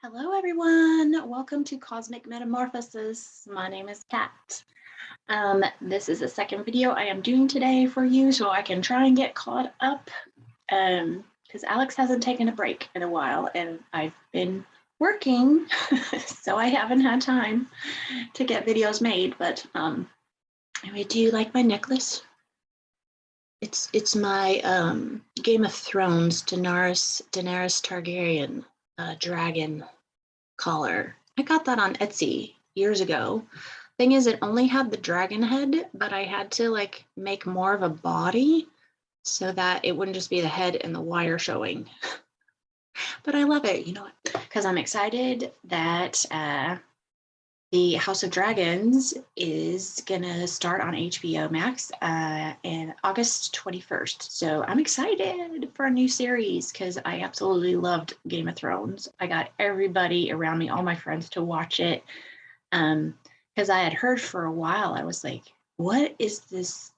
Hello, everyone. Welcome to Cosmic Metamorphosis. My name is Kat. This is the second video I am doing today for you, so I can try and get caught up. Because Alex hasn't taken a break in a while, and I've been working, so I haven't had time to get videos made. But anyway, do you like my necklace? It's my Game of Thrones Daenerys Targaryen dragon collar. I got that on Etsy years ago. Thing is, it only had the dragon head, but I had to like make more of a body so that it wouldn't just be the head and the wire showing. But I love it, you know what? Because I'm excited that the House of Dragons is gonna start on HBO Max in August 21st. So I'm excited for a new series because I absolutely loved Game of Thrones. I got everybody around me, all my friends, to watch it. Because I had heard for a while, I was like, what is this?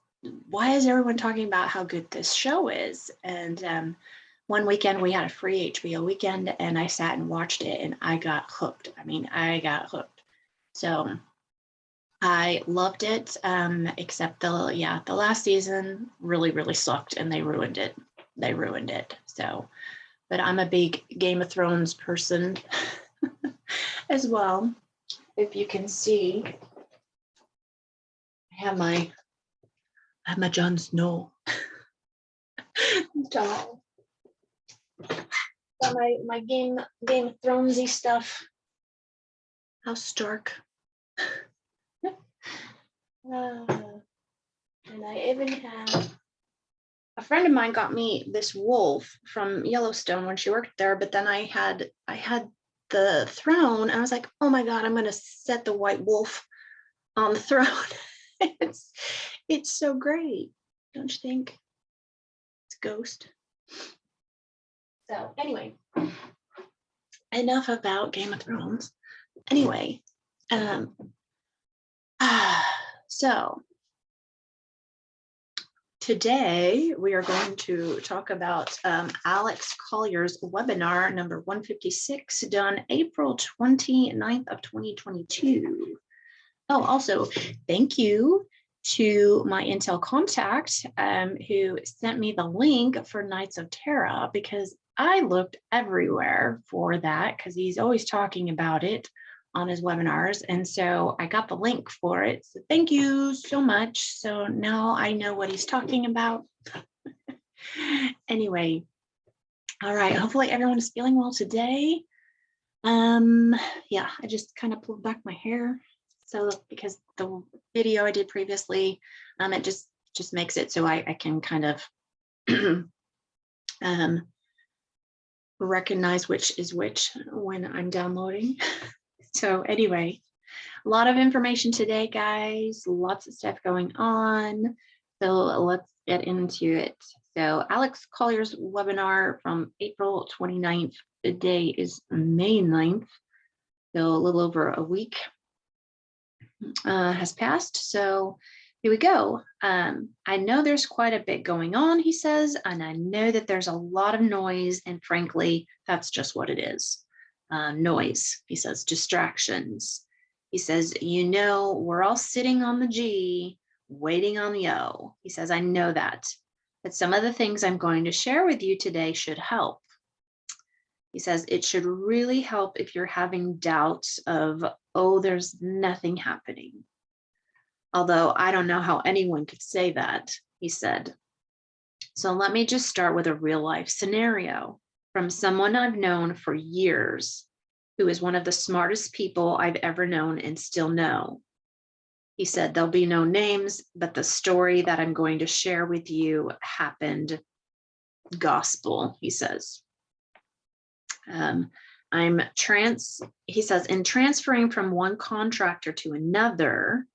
Why is everyone talking about how good this show is? And one weekend we had a free HBO weekend and I sat and watched it and I got hooked. I got hooked. So I loved it, except the last season really sucked and they ruined it. So, but I'm a big Game of Thrones person as well. If you can see, I have my Jon Snow doll. Got my Game of Thronesy stuff. House Stark. And I even have a friend of mine got me this wolf from Yellowstone when she worked there, but then I had the throne and I was like, oh my God, I'm gonna set the white wolf on the throne. It's so great, don't you think? It's a ghost. So anyway, enough about Game of Thrones. Anyway, so today we are going to talk about Alex Collier's webinar number 156, done April 29th of 2022. Oh, also, thank you to my Intel contact who sent me the link for Knights of Terra, because I looked everywhere for that because he's always talking about it on his webinars. And so I got the link for it. So thank you so much. So now I know what he's talking about. Anyway, all right. Hopefully everyone is feeling well today. Yeah, I just kind of pulled back my hair. So because the video I did previously, it just makes it so I can kind of recognize which is which when I'm downloading. So anyway, a lot of information today, guys, lots of stuff going on. So let's get into it. So Alex Collier's webinar from April 29th, the day is May 9th. So a little over a week has passed. So here we go. I know there's quite a bit going on, he says, and I know that there's a lot of noise, and frankly, that's just what it is. Noise, he says, distractions. He says, you know, we're all sitting on the G, waiting on the O. He says, I know that, but some of the things I'm going to share with you today should help. He says, it should really help if you're having doubts of, oh, there's nothing happening. Although I don't know how anyone could say that, he said. So let me just start with a real life scenario from someone I've known for years, who is one of the smartest people I've ever known and still know. He said, there'll be no names, but the story that I'm going to share with you happened gospel, he says. He says, in transferring from one contractor to another,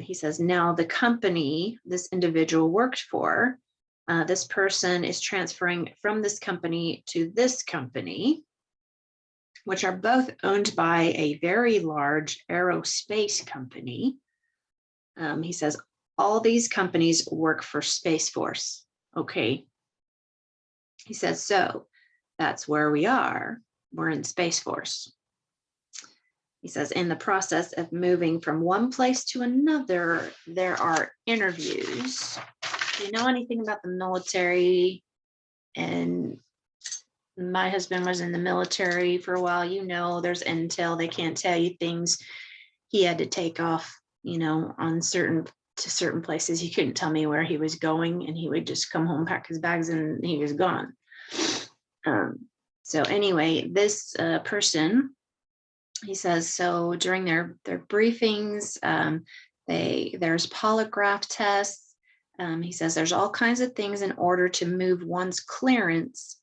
he says, now the company this individual worked for, this person is transferring from this company to this company, which are both owned by a very large aerospace company. He says, all these companies work for Space Force. Okay. He says, so that's where we are. we're in Space Force. He says, in the process of moving from one place to another, there are interviews. Do you know anything about the military? And my husband was in the military for a while. You know, there's intel. They can't tell you things. He had to take off, you know, on certain places. He couldn't tell me where he was going, and he would just come home, pack his bags, and he was gone. So anyway, this person, he says, so during their briefings, there's polygraph tests. He says there's all kinds of things in order to move one's clearance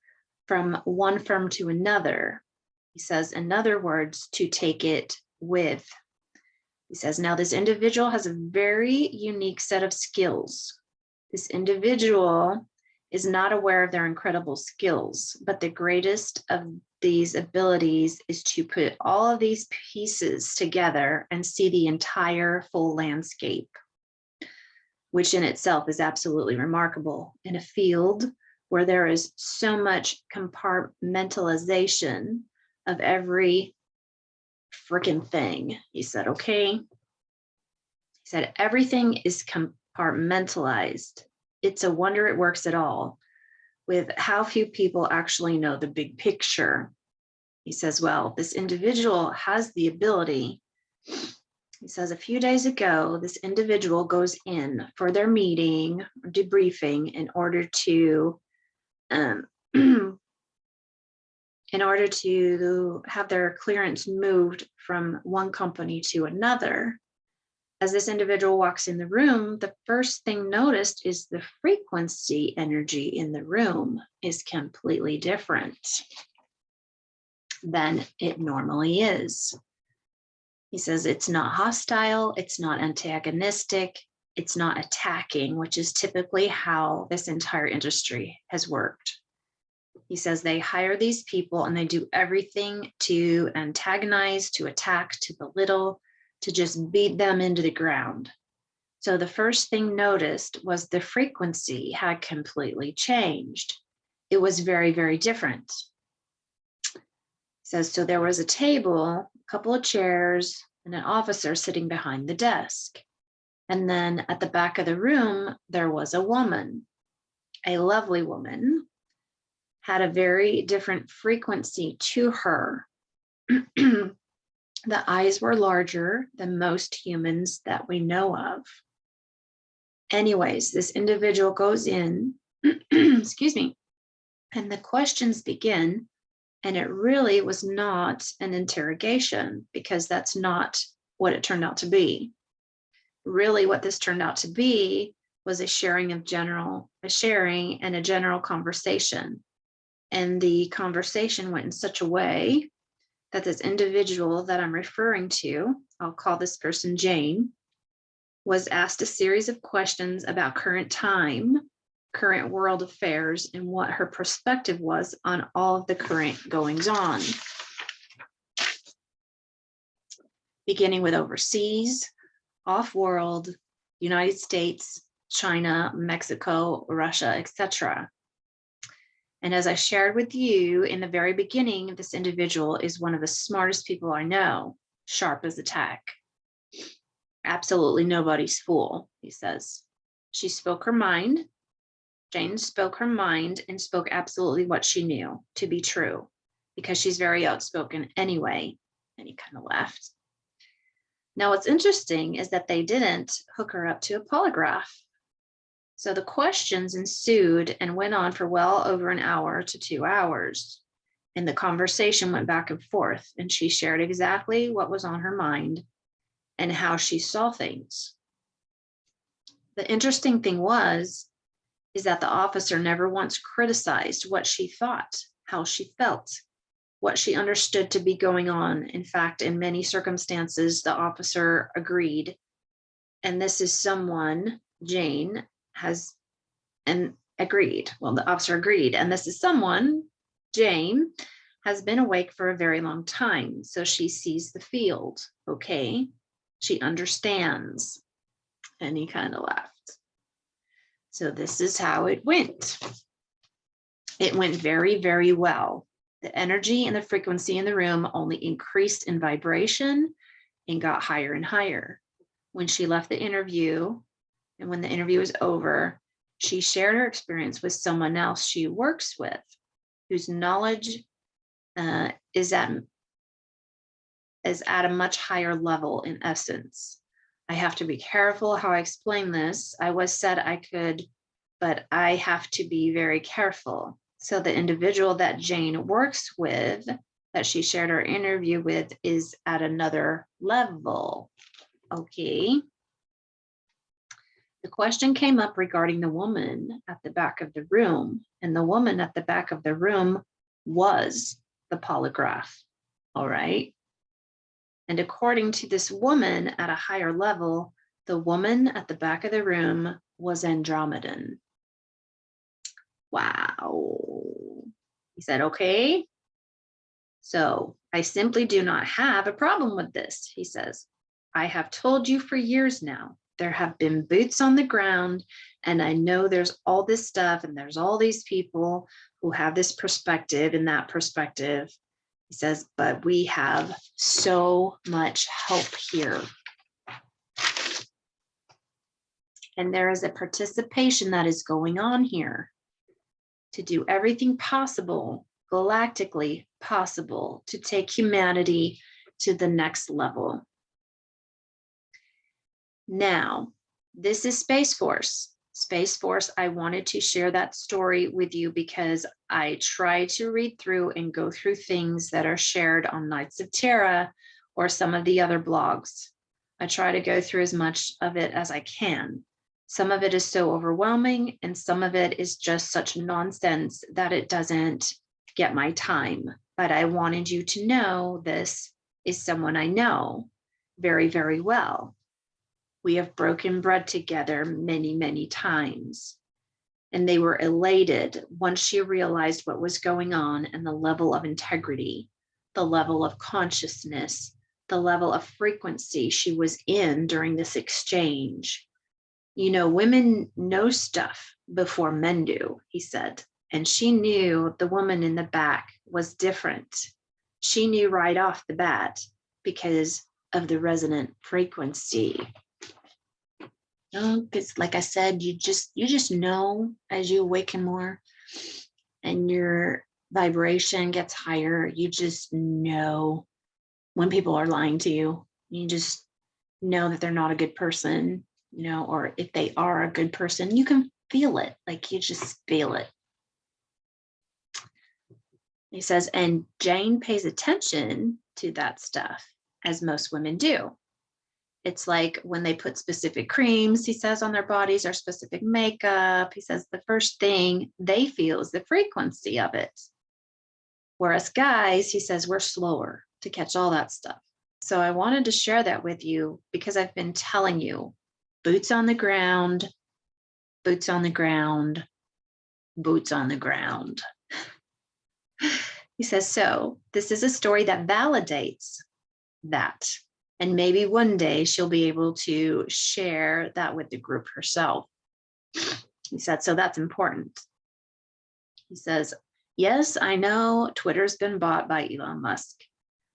from one firm to another. He says, in other words, to take it with. He says, now this individual has a very unique set of skills. This individual is not aware of their incredible skills, but the greatest of these abilities is to put all of these pieces together and see the entire full landscape, which in itself is absolutely remarkable in a field where there is so much compartmentalization of every freaking thing. He said, okay. He said, everything is compartmentalized. It's a wonder it works at all, with how few people actually know the big picture. He says, well, this individual has the ability. He says, a few days ago, this individual goes in for their meeting, debriefing, in order to have their clearance moved from one company to another. As this individual walks in the room, the first thing noticed is the frequency energy in the room is completely different than it normally is. He says it's not hostile, it's not antagonistic, it's not attacking, which is typically how this entire industry has worked. He says they hire these people and they do everything to antagonize, to attack, to belittle, to just beat them into the ground. So the first thing noticed was the frequency had completely changed. It was very, very different. He says, so there was a table, a couple of chairs, and an officer sitting behind the desk. And then at the back of the room, there was a woman, a lovely woman, had a very different frequency to her. The eyes were larger than most humans that we know of. Anyways, this individual goes in, excuse me, and the questions begin, and it really was not an interrogation, because that's not what it turned out to be. Really, what this turned out to be was a sharing and a general conversation. And the conversation went in such a way that this individual that I'm referring to, I'll call this person Jane, was asked a series of questions about current time, current world affairs, and what her perspective was on all of the current goings on. Beginning with overseas, off-world, United States, China, Mexico, Russia, etc. And as I shared with you in the very beginning, this individual is one of the smartest people I know, sharp as a tack. Absolutely nobody's fool, he says. She spoke her mind. Jane spoke her mind and spoke absolutely what she knew to be true, because she's very outspoken anyway. And he kind of laughed. Now, what's interesting is that they didn't hook her up to a polygraph. So the questions ensued and went on for well over an hour to 2 hours. And the conversation went back and forth, and she shared exactly what was on her mind and how she saw things. The interesting thing is that the officer never once criticized what she thought, how she felt, what she understood to be going on. In fact, in many circumstances, the officer agreed. And this is someone, Jane, agreed. Well, the officer agreed. And this is someone, Jane, has been awake for a very long time. So she sees the field, okay? She understands. And he kind of laughed. So this is how it went. It went very, very well. The energy and the frequency in the room only increased in vibration and got higher and higher. When she left the interview, and when the interview was over, she shared her experience with someone else she works with, whose knowledge is at a much higher level in essence. I have to be careful how I explain this. I was said I could, but I have to be very careful. So the individual that Jane works with, that she shared her interview with, is at another level. Okay. The question came up regarding the woman at the back of the room, and the woman at the back of the room was the polygraph. All right. And according to this woman at a higher level, the woman at the back of the room was Andromedan. Wow. He said, okay. So I simply do not have a problem with this, he says. I have told you for years now, there have been boots on the ground, and I know there's all this stuff, and there's all these people who have this perspective and that perspective. He says, but we have so much help here. And there is a participation that is going on here to do everything possible, galactically possible, to take humanity to the next level. Now, this is Space Force. Space Force, I wanted to share that story with you because I try to read through and go through things that are shared on Knights of Terra or some of the other blogs. I try to go through as much of it as I can. Some of it is so overwhelming, and some of it is just such nonsense that it doesn't get my time. But I wanted you to know this is someone I know very, very well. We have broken bread together many, many times. And they were elated once she realized what was going on and the level of integrity, the level of consciousness, the level of frequency she was in during this exchange. You know, women know stuff before men do, he said. And she knew the woman in the back was different. She knew right off the bat because of the resonant frequency. Because like I said, you just know as you awaken more and your vibration gets higher, you just know when people are lying to you. You just know that they're not a good person, you know, or if they are a good person, you can feel it, like you just feel it. He says, and Jane pays attention to that stuff, as most women do. It's like when they put specific creams, he says, on their bodies or specific makeup, he says the first thing they feel is the frequency of it. Whereas guys, he says, we're slower to catch all that stuff. So I wanted to share that with you because I've been telling you, boots on the ground, boots on the ground, boots on the ground. He says, so this is a story that validates that. And maybe one day she'll be able to share that with the group herself. He said, so that's important. He says, yes, I know Twitter's been bought by Elon Musk,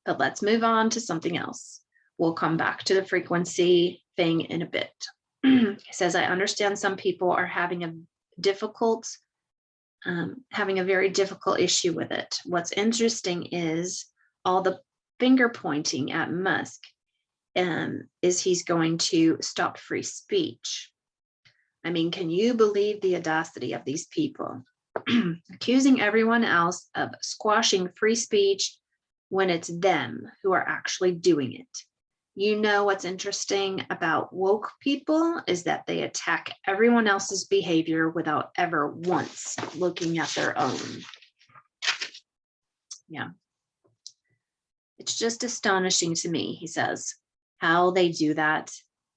but let's move on to something else. We'll come back to the frequency thing in a bit. He says, I understand some people are having a very difficult issue with it. What's interesting is all the finger pointing at Musk is he's going to stop free speech. I mean, can you believe the audacity of these people? Accusing everyone else of squashing free speech when it's them who are actually doing it. You know what's interesting about woke people is that they attack everyone else's behavior without ever once looking at their own. Yeah. It's just astonishing to me, he says, how they do that.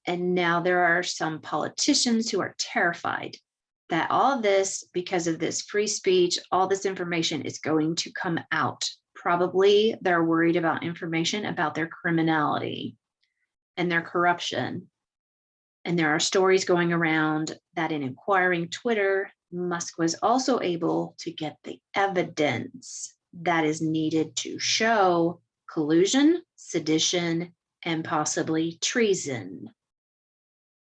And now there are some politicians who are terrified that all this, because of this free speech, all this information is going to come out. Probably they're worried about information about their criminality and their corruption. And there are stories going around that in acquiring Twitter, Musk was also able to get the evidence that is needed to show collusion, sedition, and possibly treason,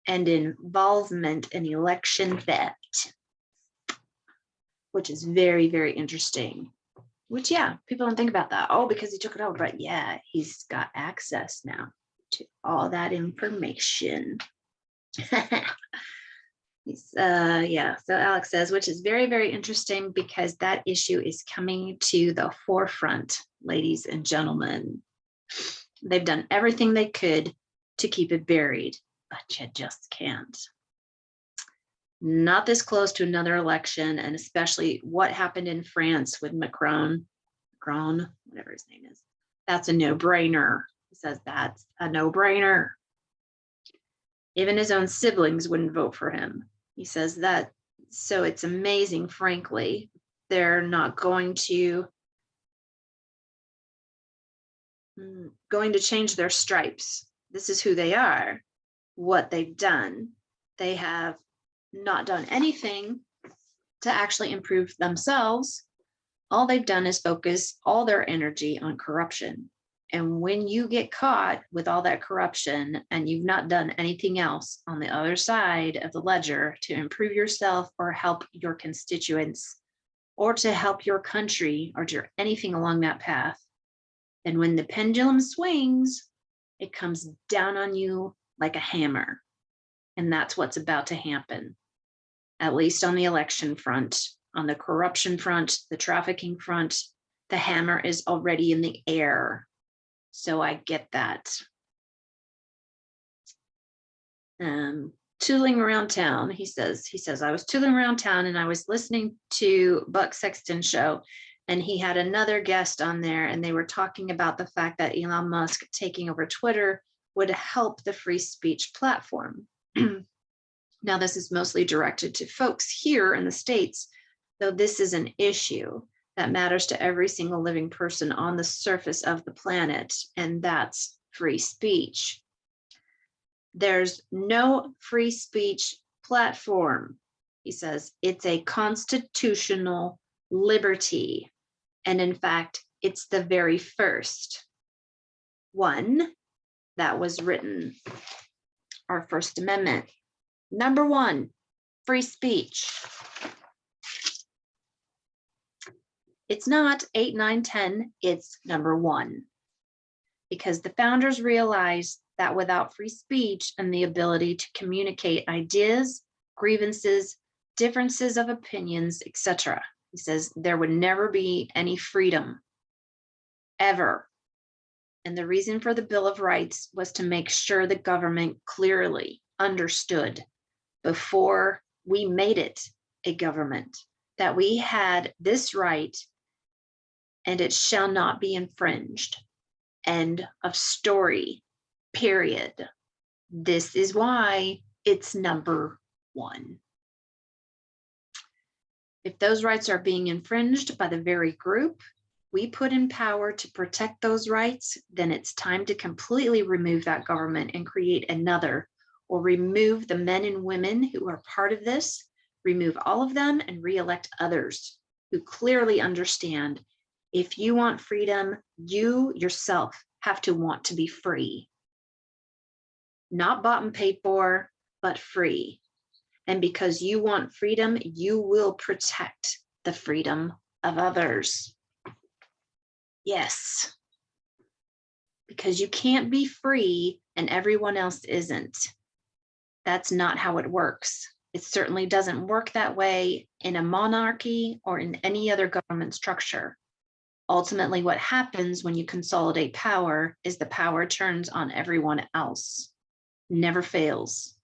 and involvement in election theft, which is very, very interesting. Which, yeah, people don't think about that. Oh, because he took it over. But yeah, he's got access now to all that information. Yeah, so Alex says, which is very, very interesting because that issue is coming to the forefront, ladies and gentlemen. They've done everything they could to keep it buried, but you just can't. Not this close to another election, and especially what happened in France with Macron, whatever his name is. That's a no-brainer. He says that's a no-brainer. Even his own siblings wouldn't vote for him. He says that, so it's amazing, frankly. They're not going to change their stripes. This is who they are, what they've done. They have not done anything to actually improve themselves. All they've done is focus all their energy on corruption. And when you get caught with all that corruption and you've not done anything else on the other side of the ledger to improve yourself or help your constituents or to help your country or do anything along that path, then when the pendulum swings, it comes down on you like a hammer. And that's what's about to happen, at least on the election front. On the corruption front, the trafficking front, the hammer is already in the air. So I get that. Tooling around town, he says, I was tooling around town and I was listening to Buck Sexton's show, and he had another guest on there, and they were talking about the fact that Elon Musk taking over Twitter would help the free speech platform. Now, this is mostly directed to folks here in the States, though this is an issue that matters to every single living person on the surface of the planet, and that's free speech. There's no free speech platform, he says. It's a constitutional liberty. And in fact, it's the very first one that was written, our First Amendment. Number one, free speech. It's not 8, 9, 10, it's number one. Because the founders realized that without free speech and the ability to communicate ideas, grievances, differences of opinions, etc., he says there would never be any freedom, ever. And the reason for the Bill of Rights was to make sure the government clearly understood before we made it a government that we had this right and it shall not be infringed. End of story, period. This is why it's number one. If those rights are being infringed by the very group we put in power to protect those rights, then it's time to completely remove that government and create another, or remove the men and women who are part of this, remove all of them and re-elect others who clearly understand if you want freedom, you yourself have to want to be free. Not bought and paid for, but free. And because you want freedom, you will protect the freedom of others. Yes. Because you can't be free and everyone else isn't. That's not how it works. It certainly doesn't work that way in a monarchy or in any other government structure. Ultimately, what happens when you consolidate power is the power turns on everyone else. Never fails.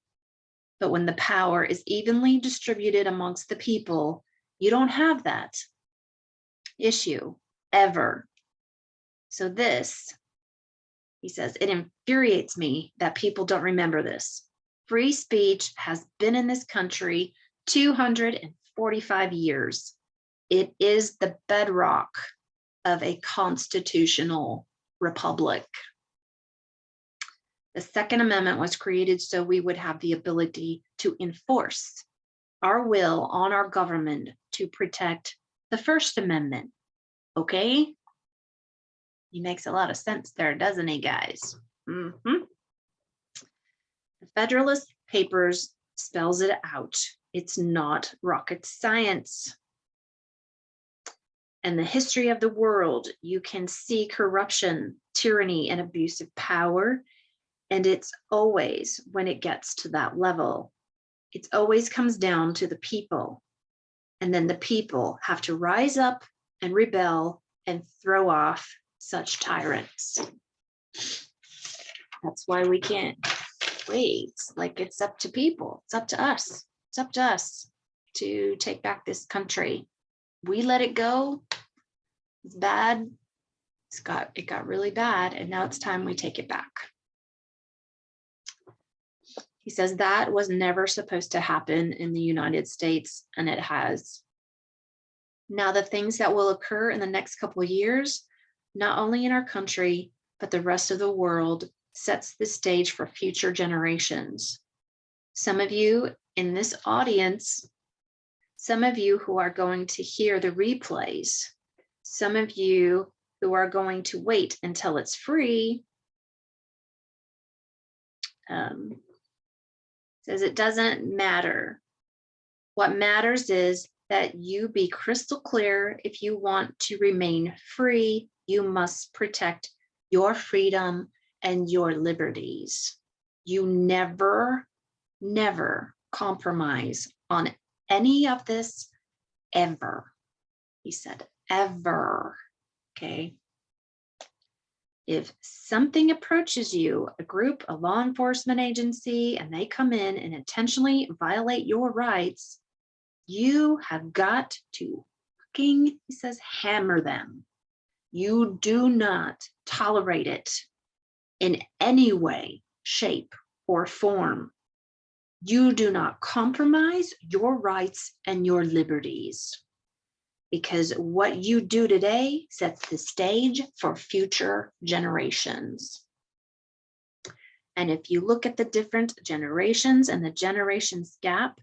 But when the power is evenly distributed amongst the people, you don't have that issue ever. So this, he says, it infuriates me that people don't remember this. Free speech has been in this country 245 years. It is the bedrock of a constitutional republic. The Second Amendment was created so we would have the ability to enforce our will on our government to protect the First Amendment. Okay? He makes a lot of sense there, doesn't he, guys? The Federalist Papers spells it out. It's not rocket science. And the history of the world, you can see corruption, tyranny, and abuse of power. And it's always, when it gets to that level, it always comes down to the people. And then the people have to rise up and rebel and throw off such tyrants. That's why we can't wait. Like, it's up to people. It's up to us. It's up to us to take back this country. We let it go. It's bad. It got really bad, and now it's time we take it back. He says that was never supposed to happen in the United States, and it has. Now, the things that will occur in the next couple of years, not only in our country, but the rest of the world, sets the stage for future generations. Some of you in this audience, some of you who are going to hear the replays, some of you who are going to wait until it's free, says it doesn't matter. What matters is that you be crystal clear. If you want to remain free, you must protect your freedom and your liberties. You never, never compromise on any of this, ever. He said, ever. Okay. If something approaches you, a group, a law enforcement agency, and they come in and intentionally violate your rights, you have got to fucking, he says, hammer them. You do not tolerate it in any way, shape, or form. You do not compromise your rights and your liberties, because what you do today sets the stage for future generations. And if you look at the different generations and the generations gap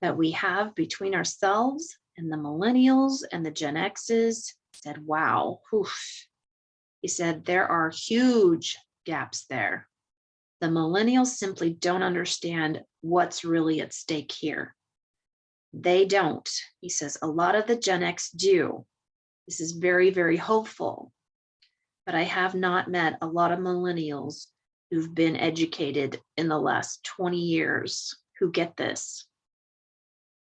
that we have between ourselves and the millennials and the Gen X's, said, wow, oof. He said, there are huge gaps there. The millennials simply don't understand what's really at stake here. They don't. He says, a lot of the Gen X do. This is very, very hopeful. But I have not met a lot of millennials who've been educated in the last 20 years who get this.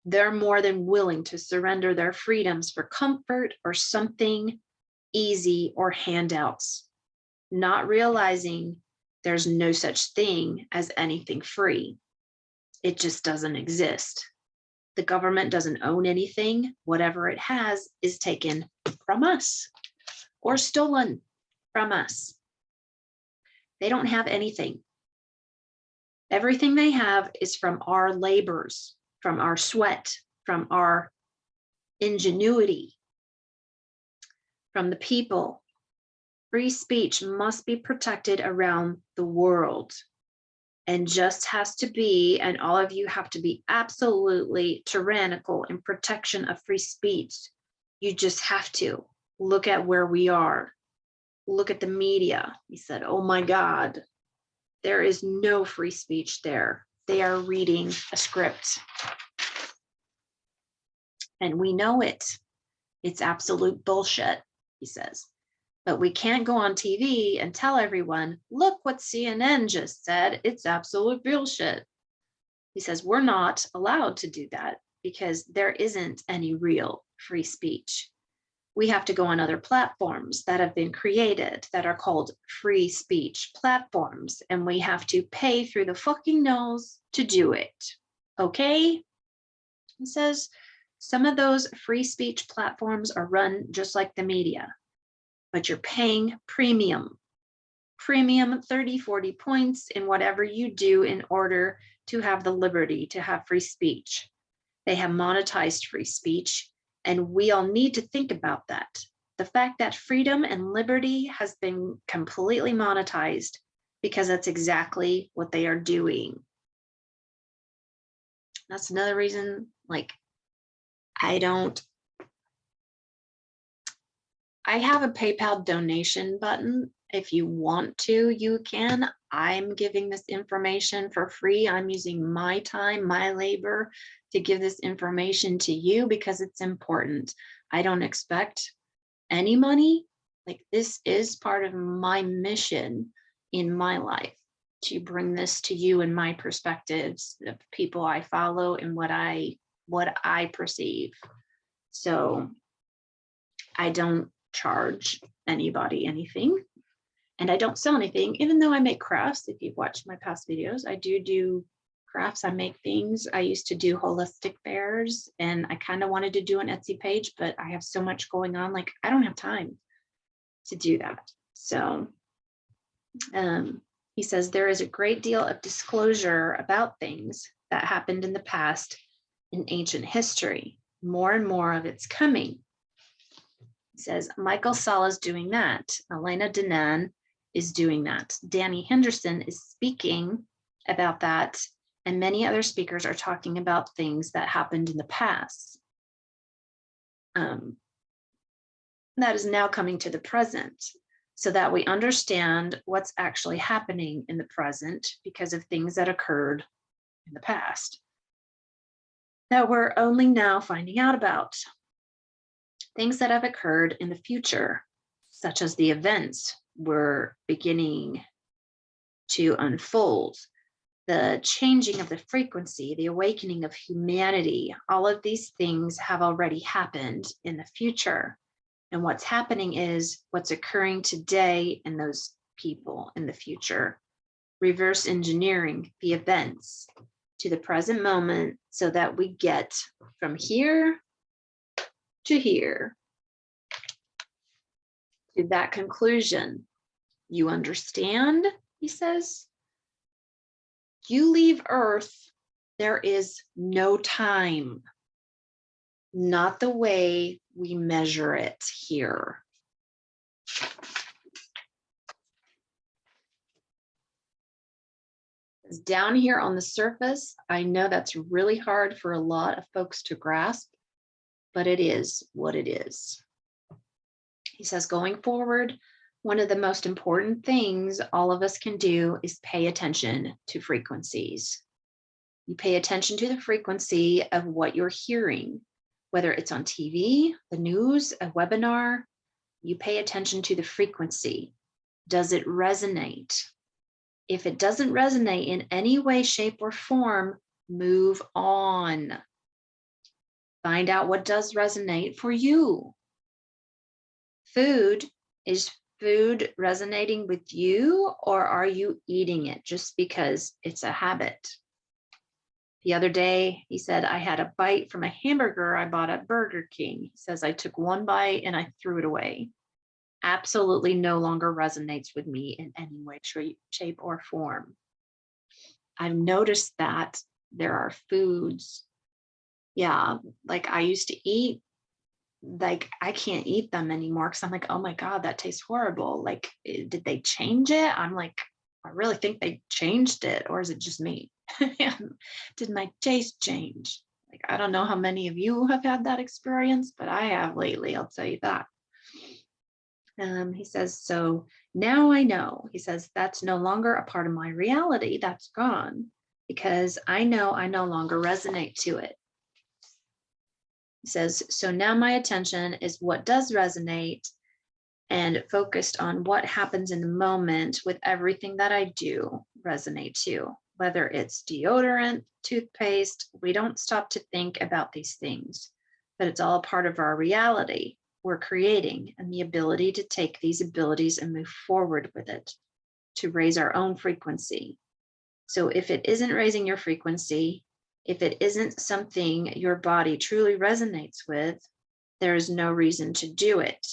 They're more than willing to surrender their freedoms for comfort or something easy or handouts, not realizing there's no such thing as anything free. It just doesn't exist. The government doesn't own anything. Whatever it has is taken from us or stolen from us. They don't have anything. Everything they have is from our labors, from our sweat, from our ingenuity, from the people. Free speech must be protected around the world, and just has to be, and all of you have to be absolutely tyrannical in protection of free speech. You just have to look at where we are. Look at the media. He said, oh my God, there is no free speech there. They are reading a script. And we know it. It's absolute bullshit, he says. But we can't go on TV and tell everyone, look what CNN just said. It's absolute bullshit. He says, we're not allowed to do that because there isn't any real free speech. We have to go on other platforms that have been created that are called free speech platforms, and we have to pay through the fucking nose to do it. Okay? He says, some of those free speech platforms are run just like the media, but you're paying premium 30, 40 points in whatever you do in order to have the liberty to have free speech. They have monetized free speech, and we all need to think about that. The fact that freedom and liberty has been completely monetized, because that's exactly what they are doing. That's another reason, like, I I have a PayPal donation button. If you want to, you can. I'm giving this information for free. I'm using my time, my labor to give this information to you because it's important. I don't expect any money. Like, this is part of my mission in my life, to bring this to you and my perspectives, the people I follow and what I perceive. So I don't charge anybody anything, and I don't sell anything, even though I make crafts. If you've watched my past videos, I do crafts. I make things. I used to do holistic fairs, and I kind of wanted to do an Etsy page, but I have so much going on, like I don't have time to do that. So he says there is a great deal of disclosure about things that happened in the past in ancient history. More and more of it's coming. He says Michael Sala's doing that. Elena Denan is doing that. Danny Henderson is speaking about that. And many other speakers are talking about things that happened in the past. That is now coming to the present, so that we understand what's actually happening in the present because of things that occurred in the past that we're only now finding out about. Things that have occurred in the future, such as the events we're beginning to unfold, the changing of the frequency, the awakening of humanity. All of these things have already happened in the future. And what's happening is what's occurring today in those people in the future. Reverse engineering the events to the present moment so that we get from here to here, to that conclusion. You understand, he says? You leave Earth, there is no time. Not the way we measure it here. Down here on the surface, I know that's really hard for a lot of folks to grasp, but it is what it is. He says, going forward, one of the most important things all of us can do is pay attention to frequencies. You pay attention to the frequency of what you're hearing, whether it's on TV, the news, a webinar. You pay attention to the frequency. Does it resonate? If it doesn't resonate in any way, shape, or form, move on. Find out what does resonate for you. Food, is food resonating with you, or are you eating it just because it's a habit? The other day, he said, I had a bite from a hamburger I bought at Burger King. He says, I took one bite and I threw it away. Absolutely no longer resonates with me in any way, shape, or form. I've noticed that there are foods, like I used to eat, like I can't eat them anymore because I'm like, oh my God, that tastes horrible. Like, did they change it? I'm like, I really think they changed it, or is it just me? Did my taste change? Like, I don't know how many of you have had that experience, but I have lately, I'll tell you that. He says, so now I know. He says, that's no longer a part of my reality. That's gone because I know I no longer resonate to it. He says, so now my attention is what does resonate and focused on what happens in the moment with everything that I do resonate to, whether it's deodorant, toothpaste. We don't stop to think about these things, but it's all a part of our reality we're creating and the ability to take these abilities and move forward with it to raise our own frequency. So if it isn't raising your frequency, if it isn't something your body truly resonates with, there is no reason to do it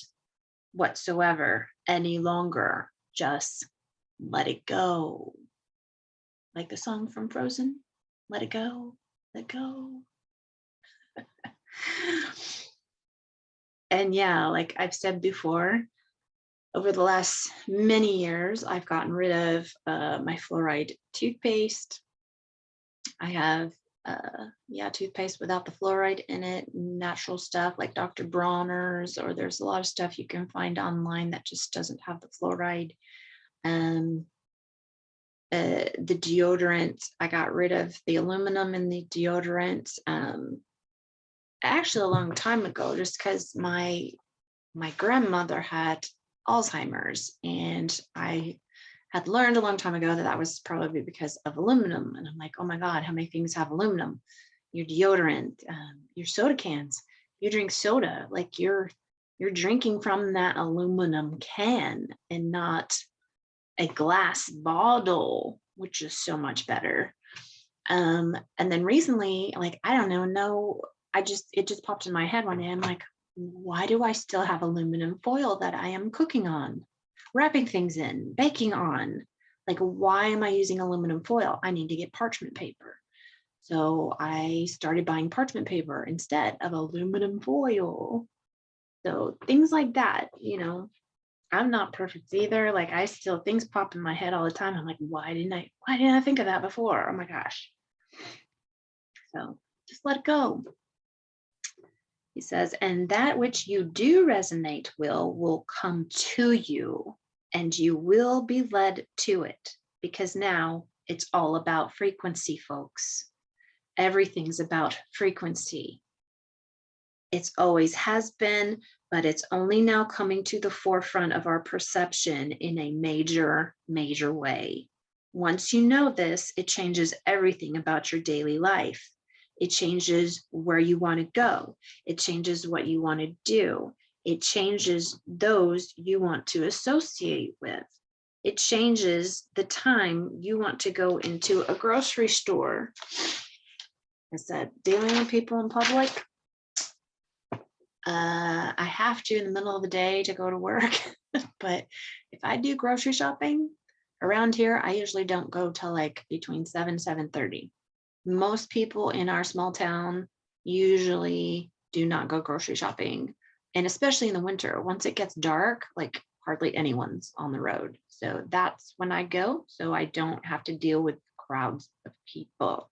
whatsoever any longer. Just let it go. Like the song from Frozen, let it go, let go. And yeah, like I've said before, over the last many years, I've gotten rid of my fluoride toothpaste. I have yeah, toothpaste without the fluoride in it, natural stuff like Dr. Bronner's, or there's a lot of stuff you can find online that just doesn't have the fluoride. The deodorant, I got rid of the aluminum in the deodorant actually a long time ago, just because my grandmother had Alzheimer's, and I had learned a long time ago that that was probably because of aluminum. And I'm like, oh my God, how many things have aluminum? Your deodorant, your soda cans. You drink soda, like you're drinking from that aluminum can and not a glass bottle, which is so much better. And then recently, like, I don't know, it just popped in my head one day. I'm like, why do I still have aluminum foil that I am cooking on, wrapping things in, baking on? Like, why am I using aluminum foil? I need to get parchment paper. So I started buying parchment paper instead of aluminum foil. So things like that, you know, I'm not perfect either. Like, I still, things pop in my head all the time. I'm like, why didn't I think of that before? Oh my gosh. So just let it go. He says, and that which you do resonate will come to you, and you will be led to it, because now it's all about frequency, folks. Everything's about frequency. It's always has been, but it's only now coming to the forefront of our perception in a major, major way. Once you know this, it changes everything about your daily life. It changes where you want to go. It changes what you want to do. It changes those you want to associate with. It changes the time you want to go into a grocery store. I said, dealing with people in public, I have to in the middle of the day to go to work. But if I do grocery shopping around here, I usually don't go till like between 7:30. Most people in our small town usually do not go grocery shopping. And especially in the winter, once it gets dark, like hardly anyone's on the road. So that's when I go, so I don't have to deal with crowds of people.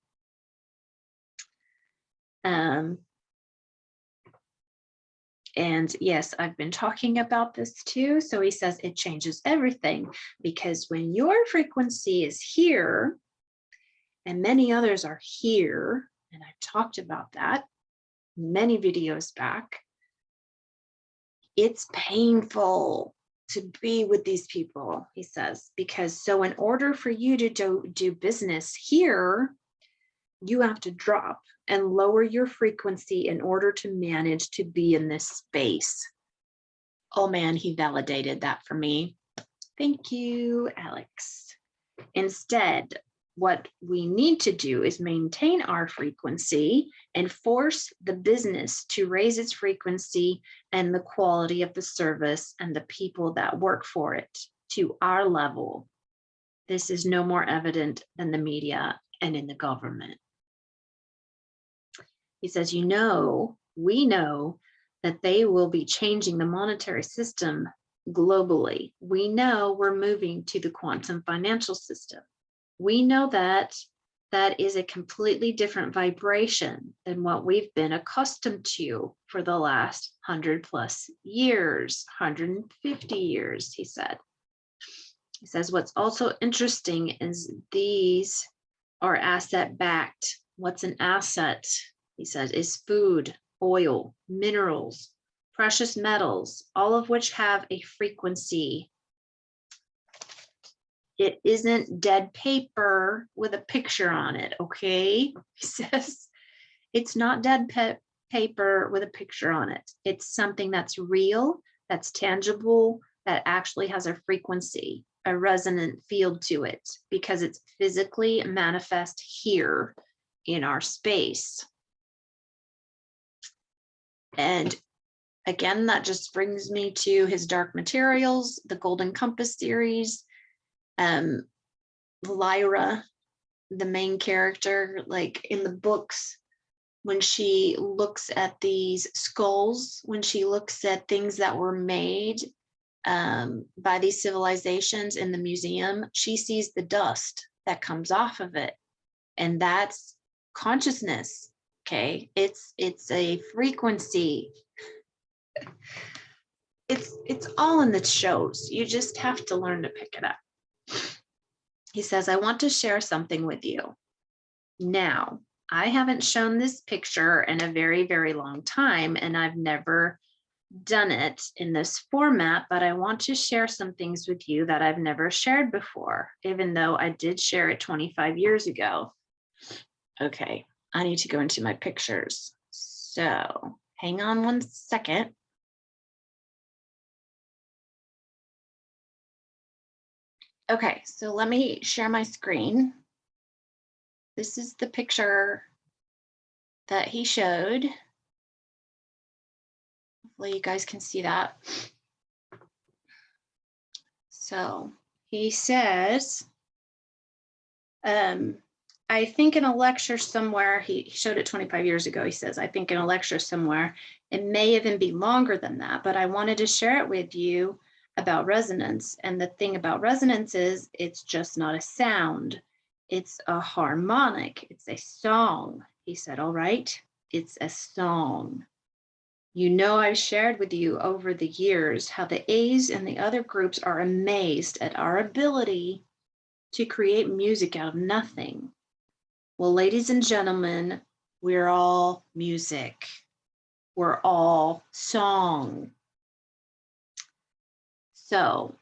And yes, I've been talking about this too. So he says it changes everything, because when your frequency is here, and many others are here, and I've talked about that many videos back, it's painful to be with these people, he says, because so in order for you to do business here, you have to drop and lower your frequency in order to manage to be in this space. Oh man, he validated that for me. Thank you, Alex. Instead, what we need to do is maintain our frequency and force the business to raise its frequency and the quality of the service and the people that work for it to our level. This is no more evident than the media and in the government. He says, you know, we know that they will be changing the monetary system globally. We know we're moving to the quantum financial system. We know that that is a completely different vibration than what we've been accustomed to for the last 100+ years, 150 years, he said. He says, what's also interesting is these are asset backed. What's an asset? He says, is food, oil, minerals, precious metals, all of which have a frequency. It isn't dead paper with a picture on it, okay? He says, it's not dead paper with a picture on it. It's something that's real, that's tangible, that actually has a frequency, a resonant field to it, because it's physically manifest here in our space. And again, that just brings me to his Dark Materials, the Golden Compass series. Lyra, the main character, like in the books, when she looks at these skulls, when she looks at things that were made by these civilizations in the museum, she sees the dust that comes off of it. And that's consciousness. Okay, it's a frequency. It's all in the shows. You just have to learn to pick it up. He says, I want to share something with you. Now, I haven't shown this picture in a very, very long time, and I've never done it in this format, but I want to share some things with you that I've never shared before, even though I did share it 25 years ago. Okay, I need to go into my pictures. So hang on one second. Okay, so let me share my screen. This is the picture that he showed. Hopefully you guys can see that. So he says, I think in a lecture somewhere, he showed it 25 years ago, he says, I think in a lecture somewhere, it may even be longer than that, but I wanted to share it with you about resonance. And the thing about resonance is it's just not a sound. It's a harmonic. It's a song. He said, all right, it's a song. You know, I've shared with you over the years how the A's and the other groups are amazed at our ability to create music out of nothing. Well, ladies and gentlemen, we're all music. We're all song. So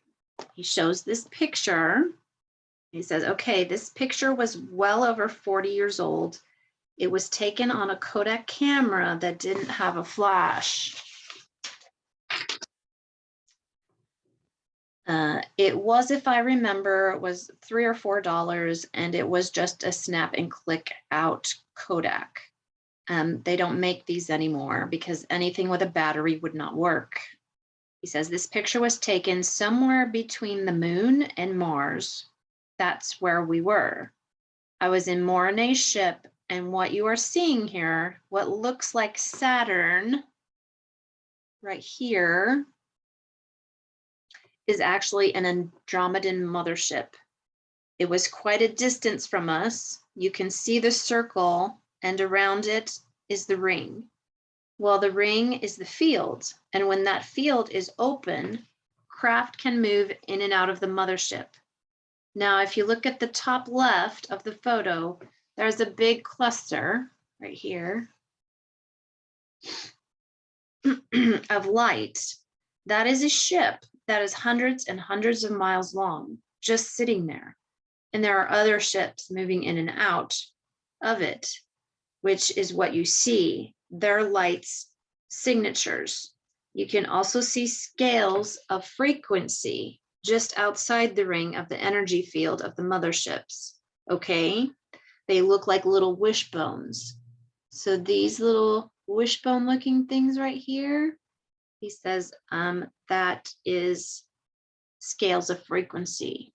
he shows this picture. He says, okay, this picture was well over 40 years old. It was taken on a Kodak camera that didn't have a flash. It was, if I remember, it was $3 or $4, and it was just a snap and click out Kodak. They don't make these anymore because anything with a battery would not work. He says this picture was taken somewhere between the moon and Mars. That's where we were. I was in Morinet's ship, and what you are seeing here, what looks like Saturn right here, is actually an Andromedian mothership. It was quite a distance from us. You can see the circle, and around it is the ring. Well, the ring is the field, and when that field is open, craft can move in and out of the mothership. Now, if you look at the top left of the photo, there's a big cluster right here of light. That is a ship that is hundreds and hundreds of miles long, just sitting there. And there are other ships moving in and out of it, which is what you see. Their lights signatures. You can also see scales of frequency just outside the ring of the energy field of the motherships. Okay, they look like little wishbones. So these little wishbone looking things right here, he says that is scales of frequency.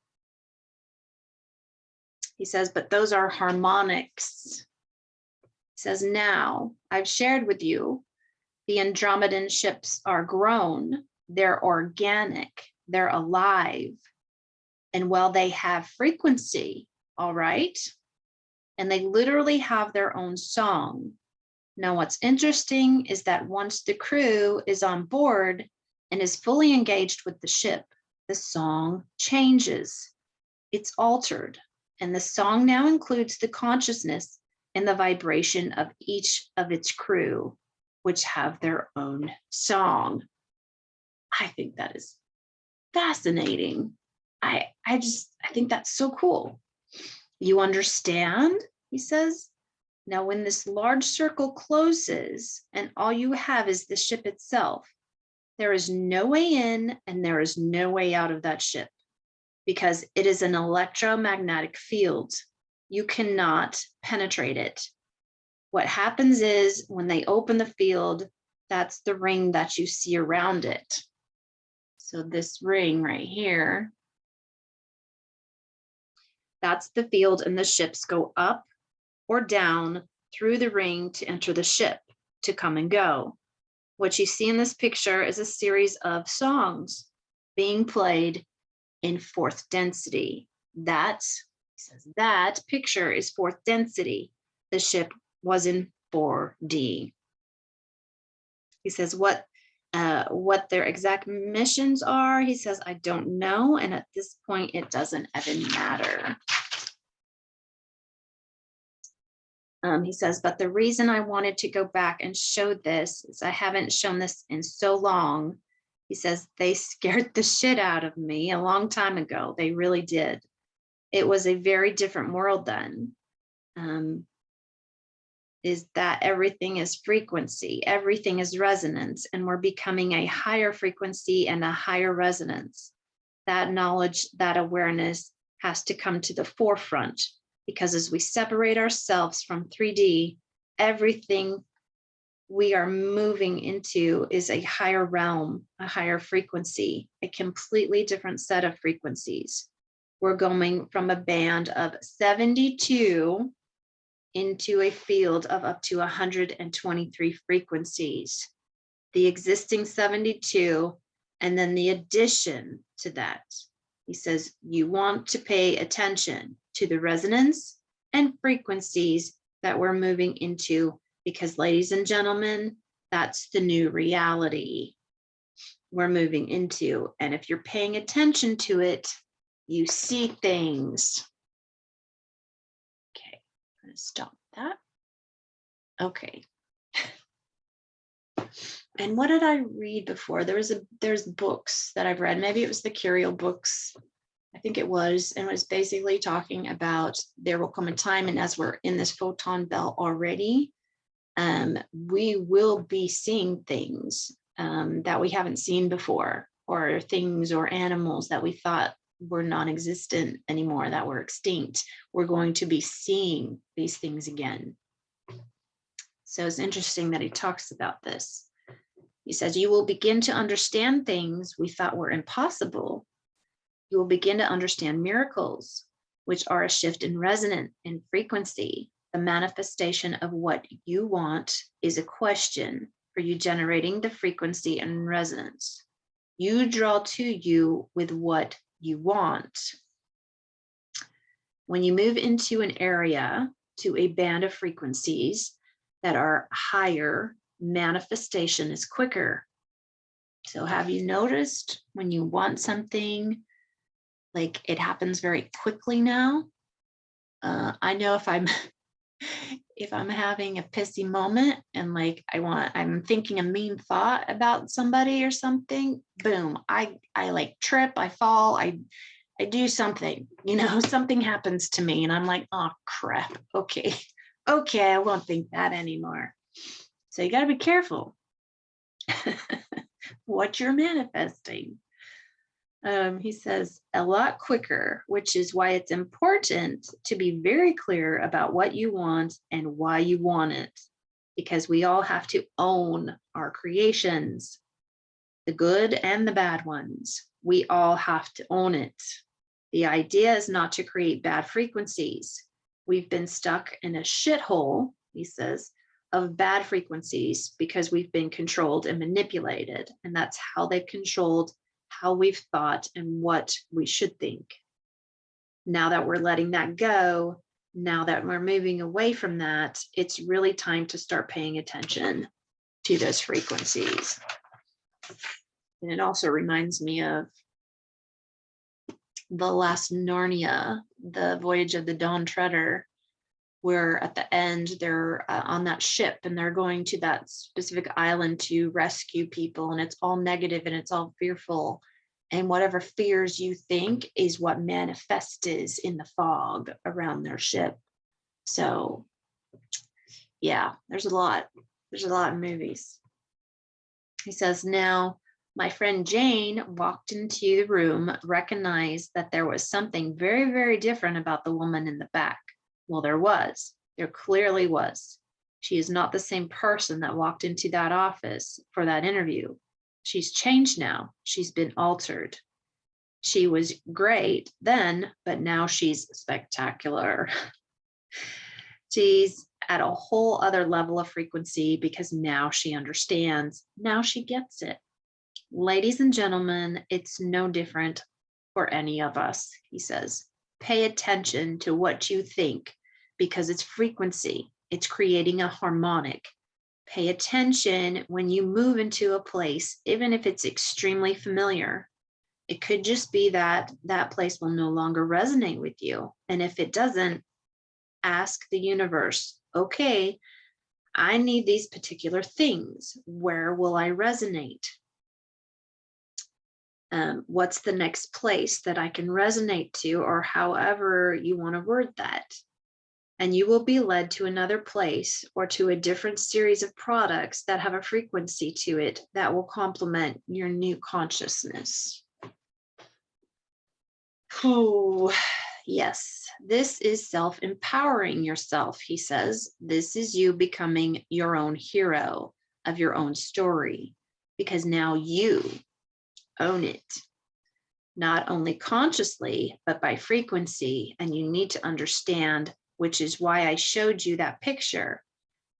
He says, but those are harmonics. He says, now I've shared with you, the Andromedan ships are grown, they're organic, they're alive. And while they have frequency, all right, and they literally have their own song. Now, what's interesting is that once the crew is on board and is fully engaged with the ship, the song changes. It's altered. And the song now includes the consciousness and the vibration of each of its crew, which have their own song. I think that is fascinating. I think that's so cool. You understand? He says. Now, when this large circle closes and all you have is the ship itself, there is no way in and there is no way out of that ship because it is an electromagnetic field. You cannot penetrate it. What happens is when they open the field, that's the ring that you see around it. So this ring right here, that's the field, and the ships go up or down through the ring to enter the ship, to come and go. What you see in this picture is a series of songs being played in fourth density. That, he says, that picture is fourth density. the ship was in 4D. He says what their exact missions are. He says, I don't know. And at this point, it doesn't even matter. He says, but the reason I wanted to go back and show this is I haven't shown this in so long. He says, they scared the shit out of me a long time ago. They really did. It was a very different world then. Is that everything is frequency, everything is resonance, and we're becoming a higher frequency and a higher resonance. That knowledge, that awareness has to come to the forefront, because as we separate ourselves from 3D, everything we are moving into is a higher realm, a higher frequency, a completely different set of frequencies. We're going from a band of 72 into a field of up to 123 frequencies. The existing 72, and then the addition to that. He says, you want to pay attention to the resonance and frequencies that we're moving into, because ladies and gentlemen, that's the new reality we're moving into. And if you're paying attention to it, you see things. Okay, I'm gonna stop that. Okay. And what did I read before? There's books that I've read. Maybe it was the Curial books. I think it was, and it was basically talking about there will come a time, and as we're in this photon belt already, we will be seeing things that we haven't seen before, or things or animals that we thought were non-existent anymore, that were extinct. We're going to be seeing these things again. So it's interesting that he talks about this. He says, you will begin to understand things we thought were impossible. You will begin to understand miracles, which are a shift in resonance and frequency. The manifestation of what you want is a question for you generating the frequency and resonance. You draw to you with what you want. When you move into an area, to a band of frequencies that are higher, manifestation is quicker. So have you noticed when you want something, like it happens very quickly now? I know if I'm having a pissy moment and like I'm thinking a mean thought about somebody or something, boom, I like trip, I fall, I do something, something happens to me and I'm like, oh crap, okay, I won't think that anymore. So you got to be careful what you're manifesting. He says a lot quicker, which is why it's important to be very clear about what you want and why you want it, because we all have to own our creations, the good and the bad ones. We all have to own it. The idea is not to create bad frequencies. We've been stuck in a shithole, he says, of bad frequencies because we've been controlled and manipulated. And that's how they've controlled how we've thought and what we should think. Now that we're letting that go, now that we're moving away from that, it's really time to start paying attention to those frequencies. And it also reminds me of the last Narnia, the Voyage of the Dawn Treader, where at the end they're on that ship and they're going to that specific island to rescue people, and it's all negative and it's all fearful, and whatever fears you think is what manifests in the fog around their ship. So yeah, there's a lot in movies. He says, now my friend Jane walked into the room, recognized that there was something very, very different about the woman in the back. Well, there clearly was. She is not the same person that walked into that office for that interview. She's changed now. She's been altered. She was great then, but now she's spectacular. She's at a whole other level of frequency because now she understands. Now she gets it. Ladies and gentlemen, it's no different for any of us, he says. Pay attention to what you think because it's frequency. It's creating a harmonic. Pay attention when you move into a place, even if it's extremely familiar. It could just be that that place will no longer resonate with you. And if it doesn't, ask the universe, okay, I need these particular things. Where will I resonate? What's the next place that I can resonate to, or however you want to word that? And you will be led to another place or to a different series of products that have a frequency to it that will complement your new consciousness. Oh, yes, this is self-empowering yourself, he says. This is you becoming your own hero of your own story, because now you own it, not only consciously, but by frequency. And you need to understand, which is why I showed you that picture.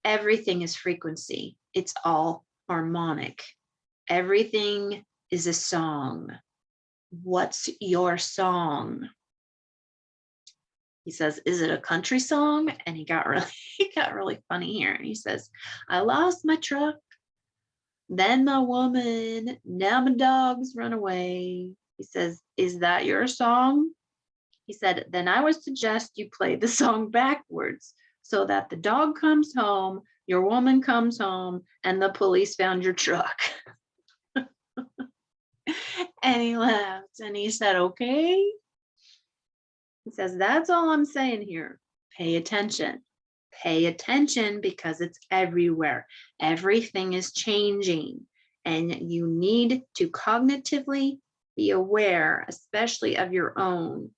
Everything is frequency. It's all harmonic. Everything is a song. What's your song? He says, is it a country song? And he got really funny here. And he says, I lost my truck, then my woman, now my dogs run away. He says, is that your song? He said, then I would suggest you play the song backwards so that the dog comes home, your woman comes home, and the police found your truck. And he laughed and he said, okay. He says, that's all I'm saying here. Pay attention. Pay attention, because it's everywhere. Everything is changing, and you need to cognitively be aware, especially of your own,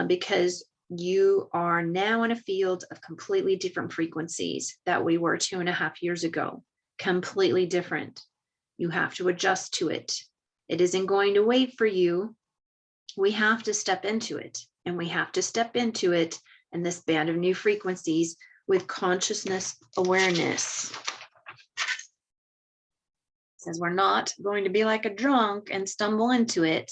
because you are now in a field of completely different frequencies that we were 2.5 years ago. Completely different. You have to adjust to it. It isn't going to wait for you. We have to step into it, and we have to step into it in this band of new frequencies with consciousness awareness. It says we're not going to be like a drunk and stumble into it.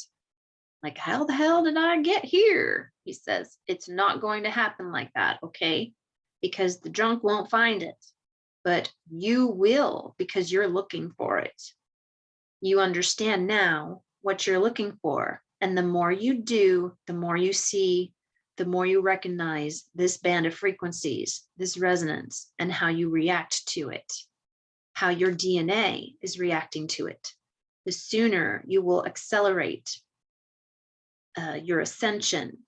Like, how the hell did I get here? He says, it's not going to happen like that, okay? Because the drunk won't find it, but you will, because you're looking for it. You understand now what you're looking for. And the more you do, the more you see, the more you recognize this band of frequencies, this resonance, and how you react to it, how your DNA is reacting to it. The sooner you will accelerate your ascension.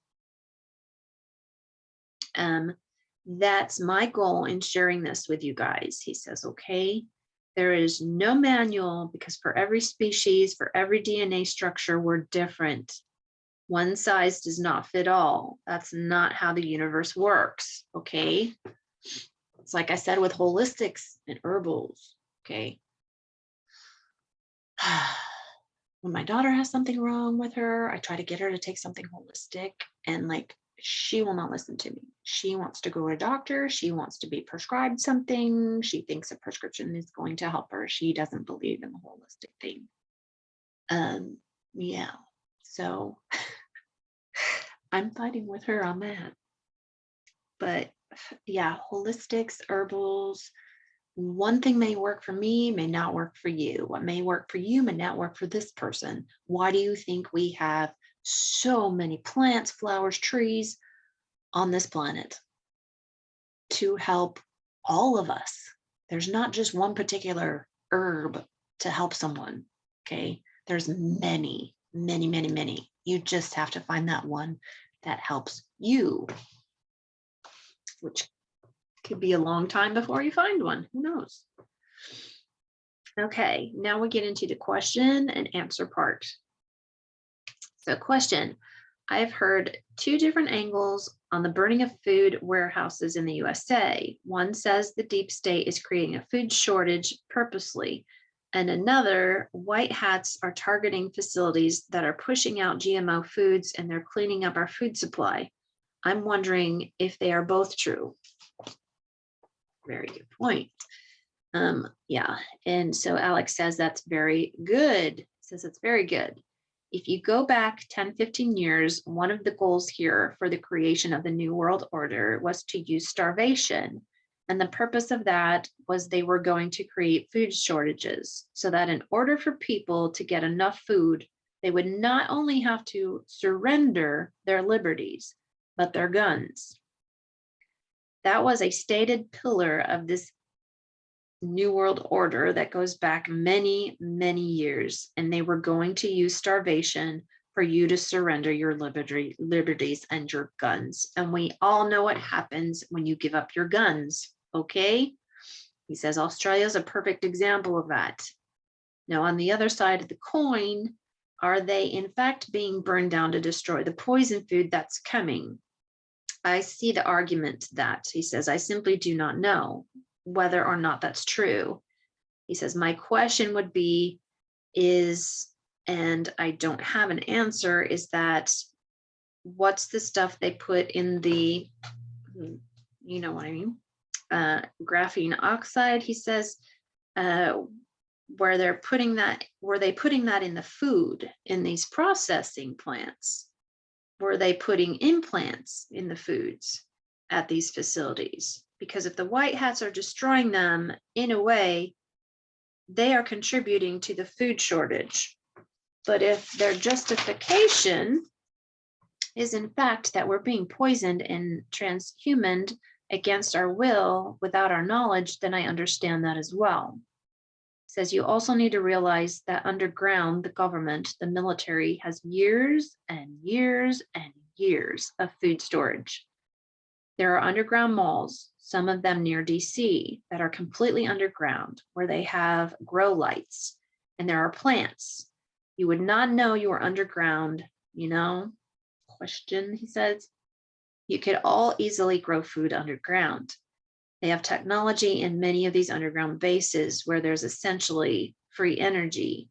That's my goal in sharing this with you guys. He says, okay, there is no manual, because for every species, for every DNA structure, we're different. One size does not fit all. That's not how the universe works, okay? It's like I said with holistics and herbals, okay? When my daughter has something wrong with her, I try to get her to take something holistic, and like, she will not listen to me. She wants to go to a doctor. She wants to be prescribed something. She thinks a prescription is going to help her. She doesn't believe in the holistic thing. Yeah, so I'm fighting with her on that. But yeah, holistics, herbals, one thing may work for me, may not work for you. What may work for you may not work for this person. Why do you think we have so many plants, flowers, trees on this planet? To help all of us. There's not just one particular herb to help someone, okay? There's many, many, many, many. You just have to find that one that helps you, which could be a long time before you find one. Who knows? Okay, now we get into the question and answer part. So question, I've heard two different angles on the burning of food warehouses in the USA. One says the deep state is creating a food shortage purposely, and another, white hats are targeting facilities that are pushing out GMO foods and they're cleaning up our food supply. I'm wondering if they are both true. Very good point. Yeah, and so Alex says that's very good. Says it's very good. If you go back 10, 15 years, one of the goals here for the creation of the New World Order was to use starvation And the purpose of that was they were going to create food shortages so that in order for people to get enough food, they would not only have to surrender their liberties, but their guns. That was a stated pillar of this New World Order that goes back many, many years. And they were going to use starvation for you to surrender your liberties and your guns. And we all know what happens when you give up your guns, okay? He says Australia is a perfect example of that. Now, on the other side of the coin, are they in fact being burned down to destroy the poison food that's coming? I see the argument to that. He says, I simply do not know whether or not that's true. He says, my question would be is, and I don't have an answer, is that what's the stuff they put in the, you know what I mean, graphene oxide, he says, where they're putting that, were they putting that in the food in these processing plants? Were they putting implants in the foods at these facilities? Because if the white hats are destroying them in a way, they are contributing to the food shortage. But if their justification is in fact that we're being poisoned and transhumaned against our will without our knowledge, then I understand that as well. It says you also need to realize that underground, the government, the military has years and years and years of food storage. There are underground malls, some of them near DC, that are completely underground, where they have grow lights, and there are plants. You would not know you were underground, you know? Question, he says. You could all easily grow food underground. They have technology in many of these underground bases where there's essentially free energy,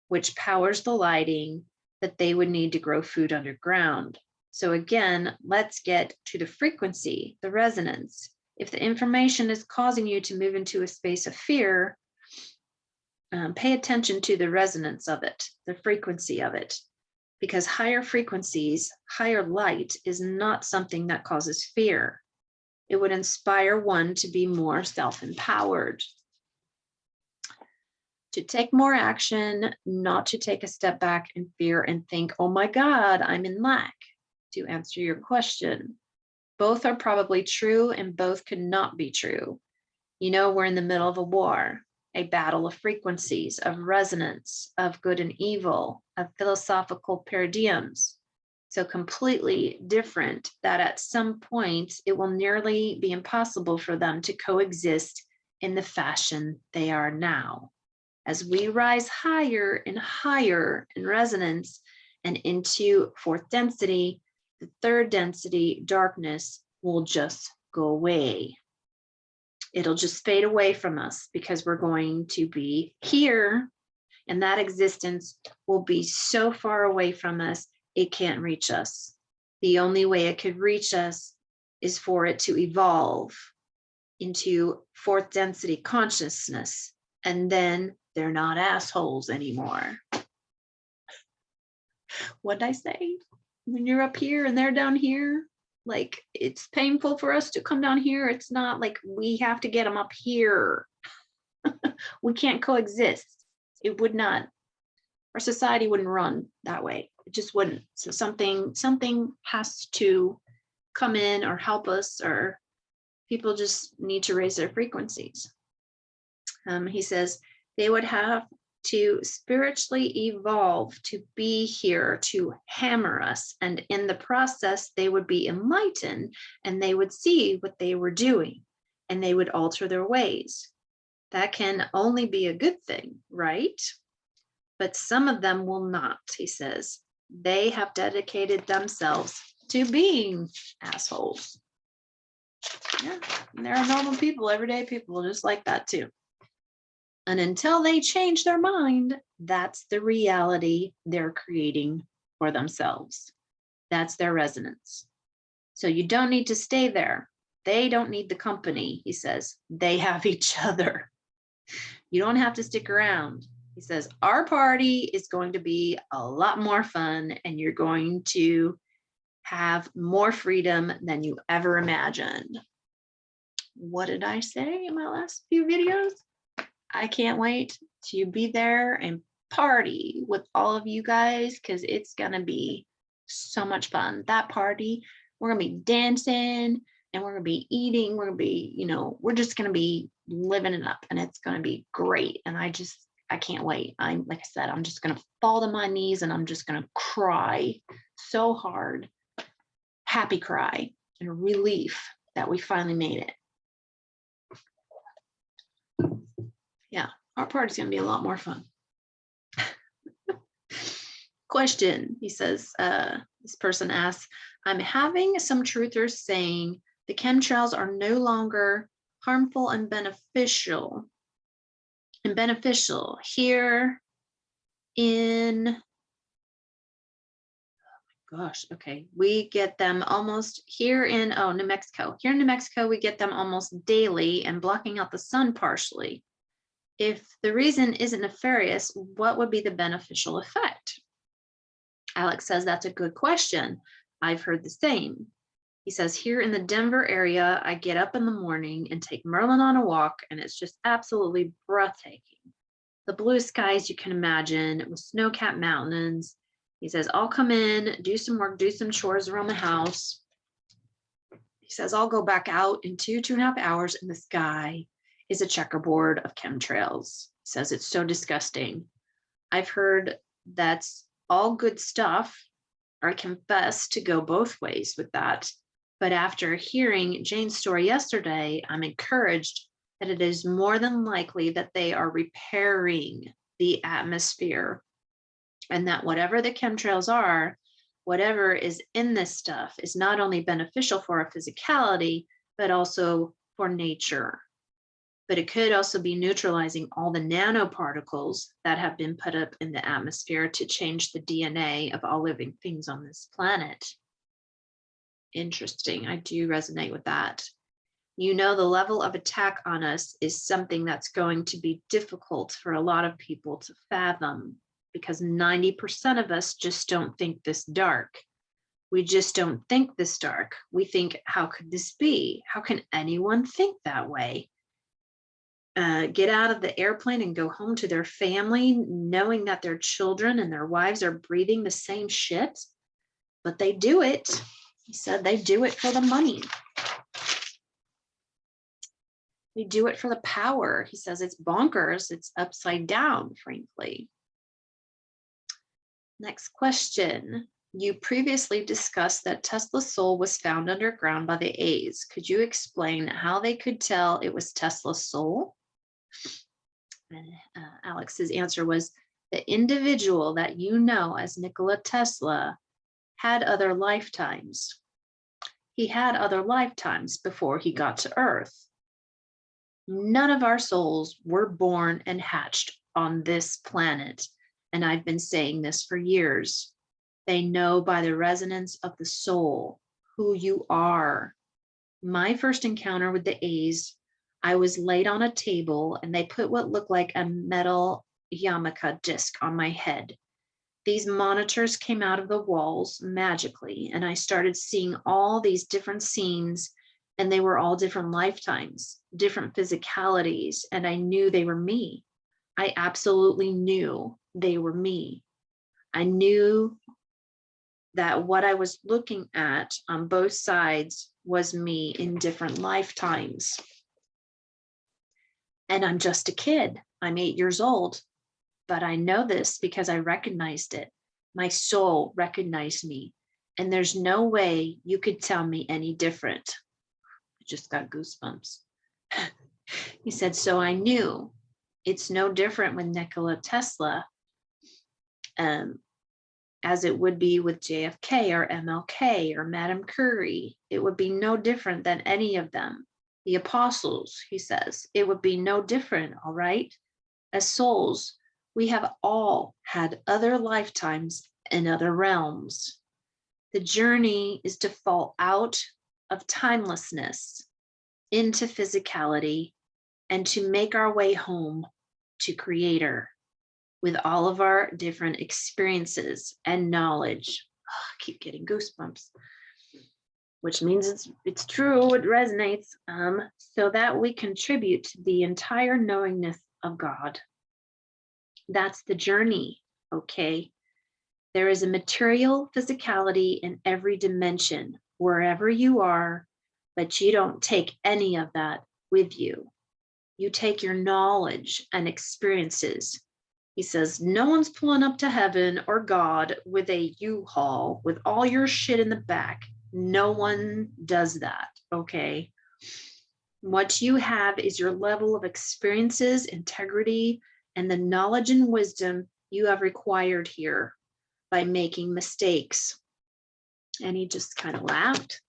which powers the lighting that they would need to grow food underground. So again, let's get to the frequency, the resonance. If the information is causing you to move into a space of fear, pay attention to the resonance of it, the frequency of it, because higher frequencies, higher light is not something that causes fear. It would inspire one to be more self-empowered, to take more action, not to take a step back in fear and think, oh my God, I'm in lack. To answer your question, both are probably true and both could not be true. You know, we're in the middle of a war, a battle of frequencies, of resonance, of good and evil, of philosophical paradigms. So completely different that at some point it will nearly be impossible for them to coexist in the fashion they are now. As we rise higher and higher in resonance and into fourth density, the third density, darkness, will just go away. It'll just fade away from us because we're going to be here, and that existence will be so far away from us, it can't reach us. The only way it could reach us is for it to evolve into fourth density consciousness, and then they're not assholes anymore. What'd I say? When you're up here and they're down here, like it's painful for us to come down here. It's not like we have to get them up here. We can't coexist. It would not, our society wouldn't run that way. It just wouldn't. So something has to come in or help us, or people just need to raise their frequencies. He says they would have to spiritually evolve to be here to hammer us, and in the process they would be enlightened and they would see what they were doing and they would alter their ways. That can only be a good thing, right? But some of them will not, he says. They have dedicated themselves to being assholes. Yeah, and there are normal people, everyday people just like that too. And until they change their mind, that's the reality they're creating for themselves. That's their resonance. So you don't need to stay there. They don't need the company, he says. They have each other. You don't have to stick around. He says, our party is going to be a lot more fun, and you're going to have more freedom than you ever imagined. what did I say in my last few videos? I can't wait to be there and party with all of you guys because it's going to be so much fun. That party, we're going to be dancing and we're going to be eating. We're going to be, we're just going to be living it up and it's going to be great. And I can't wait. Like I said, I'm just going to fall to my knees and I'm just going to cry so hard. Happy cry and relief that we finally made it. Yeah, our party's going to be a lot more fun. Question, he says, this person asks, I'm having some truthers saying the chemtrails are no longer harmful and beneficial. Here in, we get them almost here in, New Mexico. Here in New Mexico, we get them almost daily and blocking out the sun partially. If the reason isn't nefarious, what would be the beneficial effect? Alex says, that's a good question. I've heard the same. He says, here in the Denver area, I get up in the morning and take Merlin on a walk, and it's just absolutely breathtaking. The blue skies you can imagine with snow-capped mountains. He says, I'll come in, do some work, do some chores around the house. He says, I'll go back out in 2.5 hours, and the sky is a checkerboard of chemtrails. He says, it's so disgusting. I've heard that's all good stuff. I confess to go both ways with that. But after hearing Jane's story yesterday, I'm encouraged that it is more than likely that they are repairing the atmosphere and that whatever the chemtrails are, whatever is in this stuff is not only beneficial for our physicality, but also for nature. But it could also be neutralizing all the nanoparticles that have been put up in the atmosphere to change the DNA of all living things on this planet. Interesting. I do resonate with that. The level of attack on us is something that's going to be difficult for a lot of people to fathom because 90% of us just don't think this dark. We just don't think this dark. We think, how could this be? How can anyone think that way? Get out of the airplane and go home to their family, knowing that their children and their wives are breathing the same shit, but they do it. He said they do it for the money. They do it for the power. He says it's bonkers. It's upside down, frankly. Next question. You previously discussed that Tesla's soul was found underground by the A's. Could you explain how they could tell it was Tesla's soul? And Alex's answer was, the individual that you know as Nikola Tesla had other lifetimes. He had other lifetimes before he got to Earth. None of our souls were born and hatched on this planet. And I've been saying this for years. They know by the resonance of the soul who you are. My first encounter with the A's, I was laid on a table and they put what looked like a metal yarmulke disc on my head. These monitors came out of the walls magically, and I started seeing all these different scenes, and they were all different lifetimes, different physicalities, and I knew they were me. I absolutely knew they were me. I knew that what I was looking at on both sides was me in different lifetimes. And I'm just a kid. I'm 8 years old, but I know this because I recognized it. My soul recognized me, and there's no way you could tell me any different. I just got goosebumps. He said, so I knew it's no different with Nikola Tesla as it would be with JFK or MLK or Madame Curie. It would be no different than any of them. The apostles, he says, it would be no different, all right? As souls, we have all had other lifetimes in other realms. The journey is to fall out of timelessness into physicality and to make our way home to Creator with all of our different experiences and knowledge. Oh, I keep getting goosebumps. which means it's true, it resonates, so that we contribute to the entire knowingness of God. That's the journey, okay? There is a material physicality in every dimension, wherever you are, but you don't take any of that with you. You take your knowledge and experiences. He says, no one's pulling up to heaven or God with a U-Haul with all your shit in the back. No one does that, okay? What you have is your level of experiences, integrity, and the knowledge and wisdom you have required here by making mistakes. And he just kind of laughed.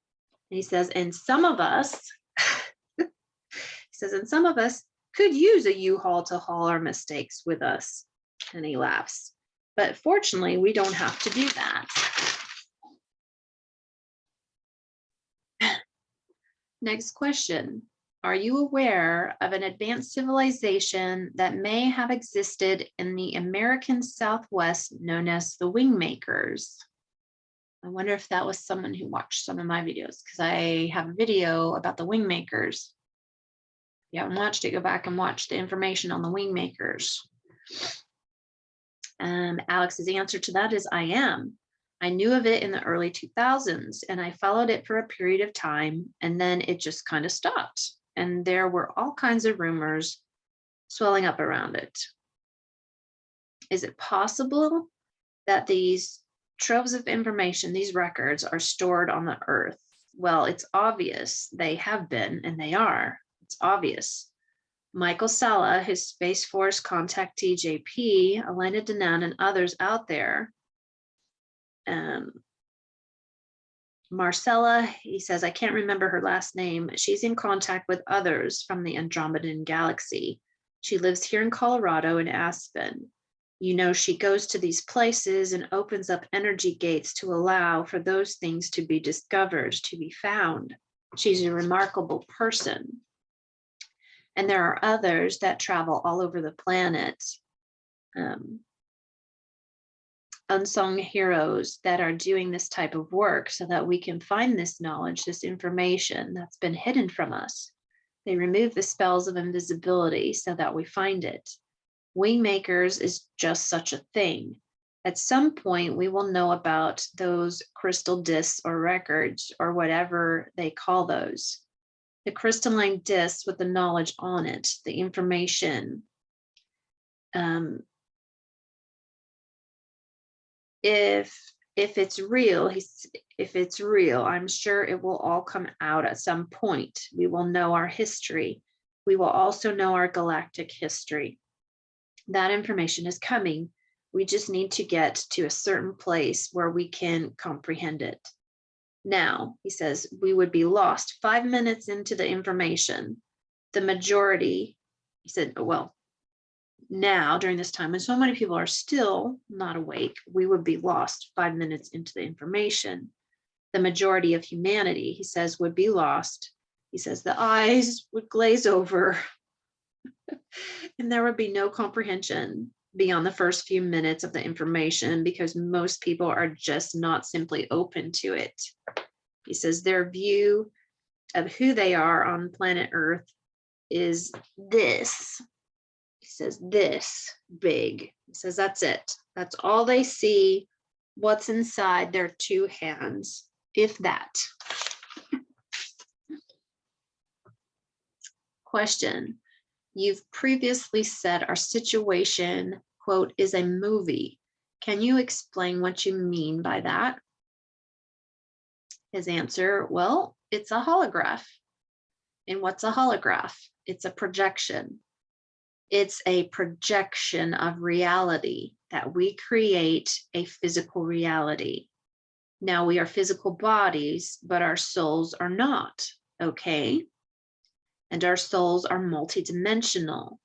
And he says, and some of us, he says, and some of us could use a U-Haul to haul our mistakes with us. And he laughs. But fortunately, we don't have to do that. Next question. Are you aware of an advanced civilization that may have existed in the American Southwest known as the Wingmakers? I wonder if that was someone who watched some of my videos, because I have a video about the Wingmakers. If you haven't watched it, go back and watch the information on the Wingmakers. Alex's answer to that is I am. I knew of it in the early 2000s, and I followed it for a period of time, and then it just kind of stopped. And there were all kinds of rumors swelling up around it. Is it possible that these troves of information, these records, are stored on the earth? Well, it's obvious they have been, and they are. It's obvious. Michael Salla, his Space Force contactee JP, Elena Danan, and others out there. Marcella, he says, I can't remember her last name. She's in contact with others from the Andromedian galaxy. She lives here in Colorado in Aspen. You know, she goes to these places and opens up energy gates to allow for those things to be discovered, to be found. She's a remarkable person. And there are others that travel all over the planet. Unsung heroes that are doing this type of work so that we can find this knowledge, this information that's been hidden from us. They remove the spells of invisibility so that we find it. Wingmakers is just such a thing. At some point, we will know about those crystal discs or records or whatever they call those. The crystalline discs with the knowledge on it, the information. If it's real, if it's real, I'm sure it will all come out at some point. We will know our history. We will also know our galactic history. That information is coming. We just need to get to a certain place where we can comprehend it. Now, he says, we would be lost 5 minutes into the information. The majority, he said, well, now during this time when so many people are still not awake, we would be lost 5 minutes into the information. The majority of humanity, he says, would be lost. He says the eyes would glaze over and there would be no comprehension beyond the first few minutes of the information because most people are just not simply open to it. He says their view of who they are on planet Earth is this. He says this big. He says that's it. That's all they see. What's inside their two hands, if that. Question. You've previously said our situation, quote, is a movie. Can you explain what you mean by that? His answer, well, it's a holograph. And what's a holograph? It's a projection. It's a projection of reality that we create a physical reality. Now we are physical bodies, but our souls are not, okay? And our souls are multidimensional.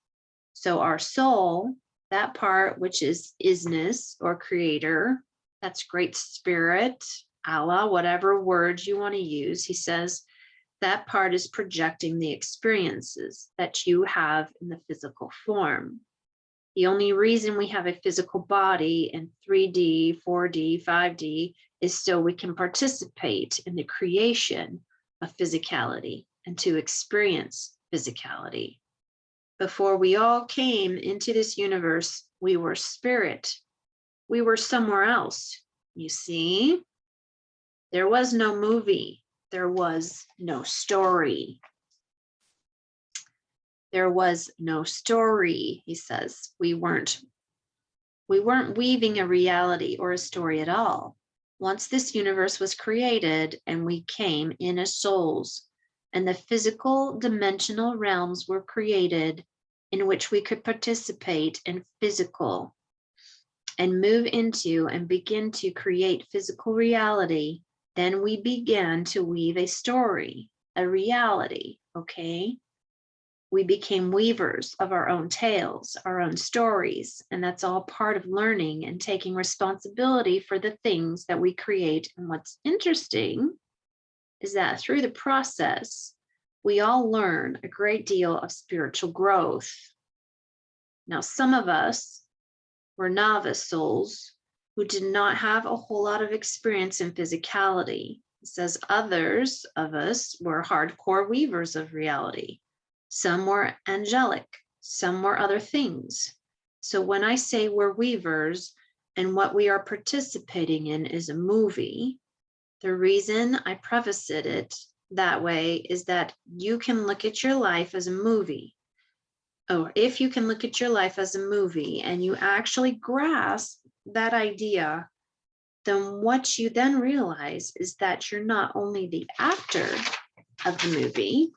So our soul, that part which is isness or creator, that's great spirit, Allah, whatever words you want to use, he says, that part is projecting the experiences that you have in the physical form. The only reason we have a physical body in 3D, 4D, 5D is so we can participate in the creation of physicality and to experience physicality. Before we all came into this universe, we were spirit. We were somewhere else. You see, there was no movie. There was no story. There was no story, he says. We weren't weaving a reality or a story at all. Once this universe was created and we came in as souls, and the physical dimensional realms were created in which we could participate in physical and move into and begin to create physical reality, then we began to weave a story, a reality, okay? We became weavers of our own tales, our own stories, and that's all part of learning and taking responsibility for the things that we create. And what's interesting is that through the process, we all learn a great deal of spiritual growth. Now, some of us were novice souls who did not have a whole lot of experience in physicality. It says others of us were hardcore weavers of reality. Some were angelic, some were other things. So when I say we're weavers and what we are participating in is a movie, the reason I preface it that way is that you can look at your life as a movie. Or if you can look at your life as a movie and you actually grasp that idea, then what you then realize is that you're not only the actor of the movie,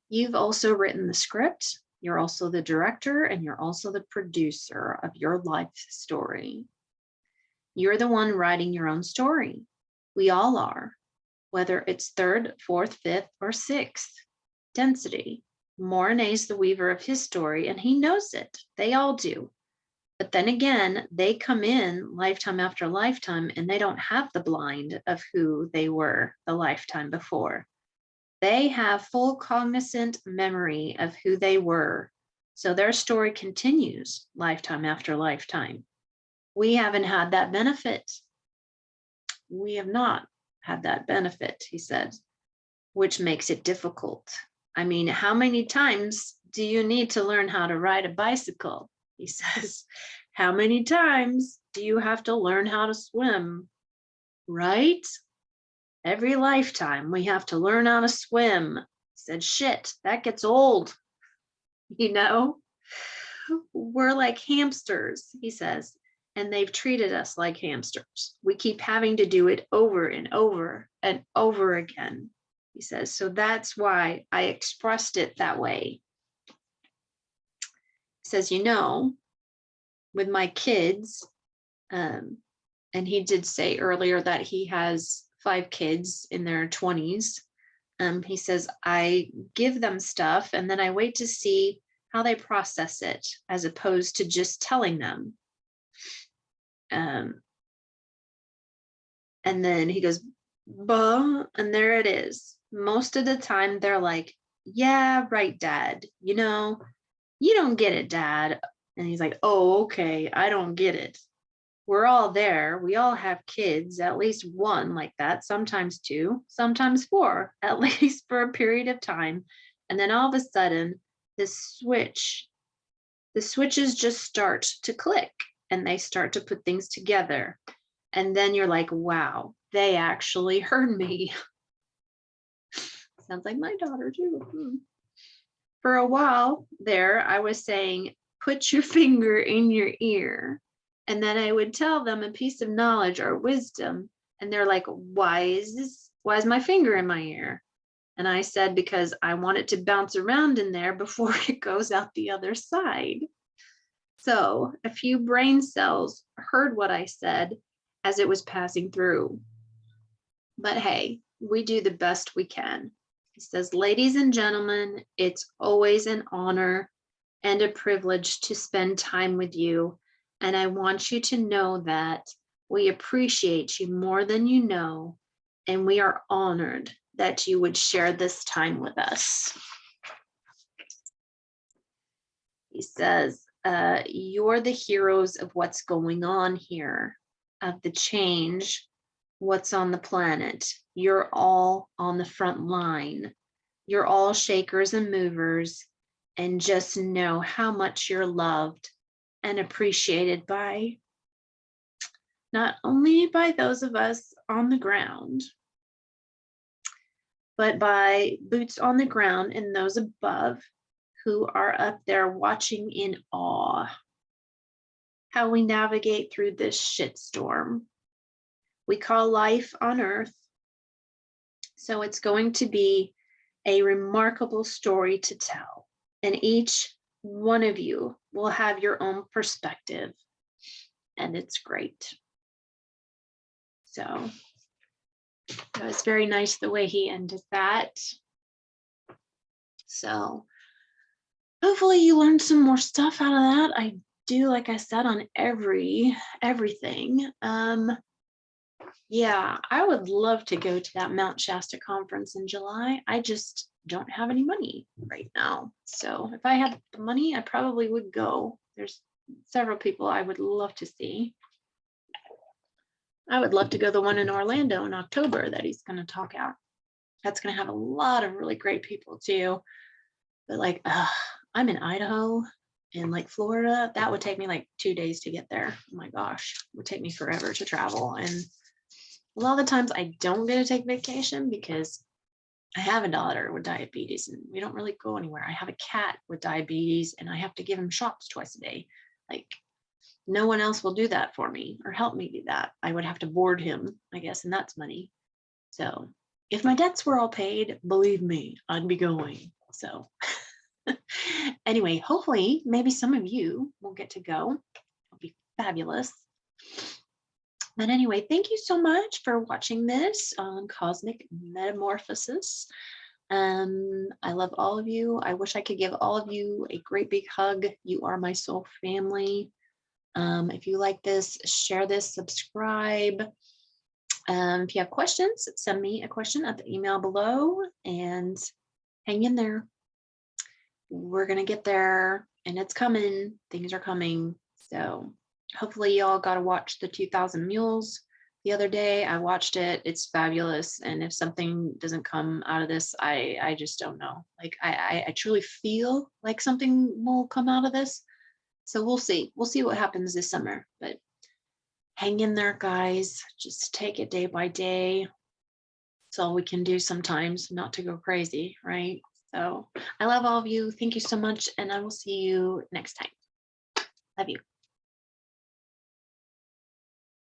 you've also written the script, you're also the director, and you're also the producer of your life story. You're the one writing your own story. We all are, whether it's third, fourth, fifth, or sixth density. Mornay's the weaver of his story, and he knows it. They all do. But then again, they come in lifetime after lifetime, and they don't have the blind of who they were the lifetime before. They have full cognizant memory of who they were. So their story continues lifetime after lifetime. We haven't had that benefit. We have not had that benefit, he said, which makes it difficult. I mean, how many times do you need to learn how to ride a bicycle? He says, how many times do you have to learn how to swim? Right? Every lifetime we have to learn how to swim. He said, shit, that gets old. You know, we're like hamsters, he says, and they've treated us like hamsters. We keep having to do it over and over and over again, he says. So that's why I expressed it that way. He says, you know, with my kids, and he did say earlier that he has 5 kids in their 20s. He says, I give them stuff and then I wait to see how they process it as opposed to just telling them. And then he goes, bah, and there it is. Most of the time they're like, yeah, right, Dad. You know, you don't get it, Dad. And he's like, oh, okay, I don't get it. We're all there. We all have kids, at least one like that, sometimes 2, sometimes 4, at least for a period of time. And then all of a sudden, the switches just start to click and they start to put things together. And then you're like, wow, they actually heard me. Sounds like my daughter too. For a while there, I was saying, put your finger in your ear. And then I would tell them a piece of knowledge or wisdom. And they're like, why is my finger in my ear? And I said, because I want it to bounce around in there before it goes out the other side. So a few brain cells heard what I said as it was passing through. But hey, we do the best we can. He says, ladies and gentlemen, it's always an honor and a privilege to spend time with you. And I want you to know that we appreciate you more than you know, and we are honored that you would share this time with us. He says, you're the heroes of what's going on here, of the change, what's on the planet. You're all on the front line. You're all shakers and movers, and just know how much you're loved and appreciated by not only by those of us on the ground, but by boots on the ground and those above who are up there watching in awe how we navigate through this shitstorm we call life on Earth. So it's going to be a remarkable story to tell, and each one of you will have your own perspective, and it's great. So it was very nice the way he ended that. So hopefully you learned some more stuff out of that. I do, like I said, on everything. Yeah, I would love to go to that Mount Shasta conference in July. I just don't have any money right now. So if I had the money, I probably would go. There's several people I would love to see. I would love to go to the one in Orlando in October that he's going to talk at. That's going to have a lot of really great people too. But like, I'm in Idaho and like Florida, that would take me like 2 days to get there. Oh my gosh, it would take me forever to travel. And a lot of the times I don't get to take vacation because I have a daughter with diabetes and we don't really go anywhere. I have a cat with diabetes and I have to give him shots twice a day. Like, no one else will do that for me or help me do that. I would have to board him, I guess, and that's money. So if my debts were all paid, believe me, I'd be going. So anyway, hopefully maybe some of you will get to go. It'll be fabulous. But anyway, thank you so much for watching this on Cosmic Metamorphosis. I love all of you. I wish I could give all of you a great big hug. You are my soul family. If you like this, share this, subscribe. If you have questions, send me a question at the email below and hang in there. We're going to get there and it's coming. Things are coming. So hopefully y'all got to watch the 2000 Mules the other day. I watched it. It's fabulous. And if something doesn't come out of this, I just don't know. Like I truly feel like something will come out of this. So we'll see. We'll see what happens this summer. But hang in there, guys. Just take it day by day. It's all we can do sometimes, not to go crazy, right? So I love all of you. Thank you so much. And I will see you next time. Love you.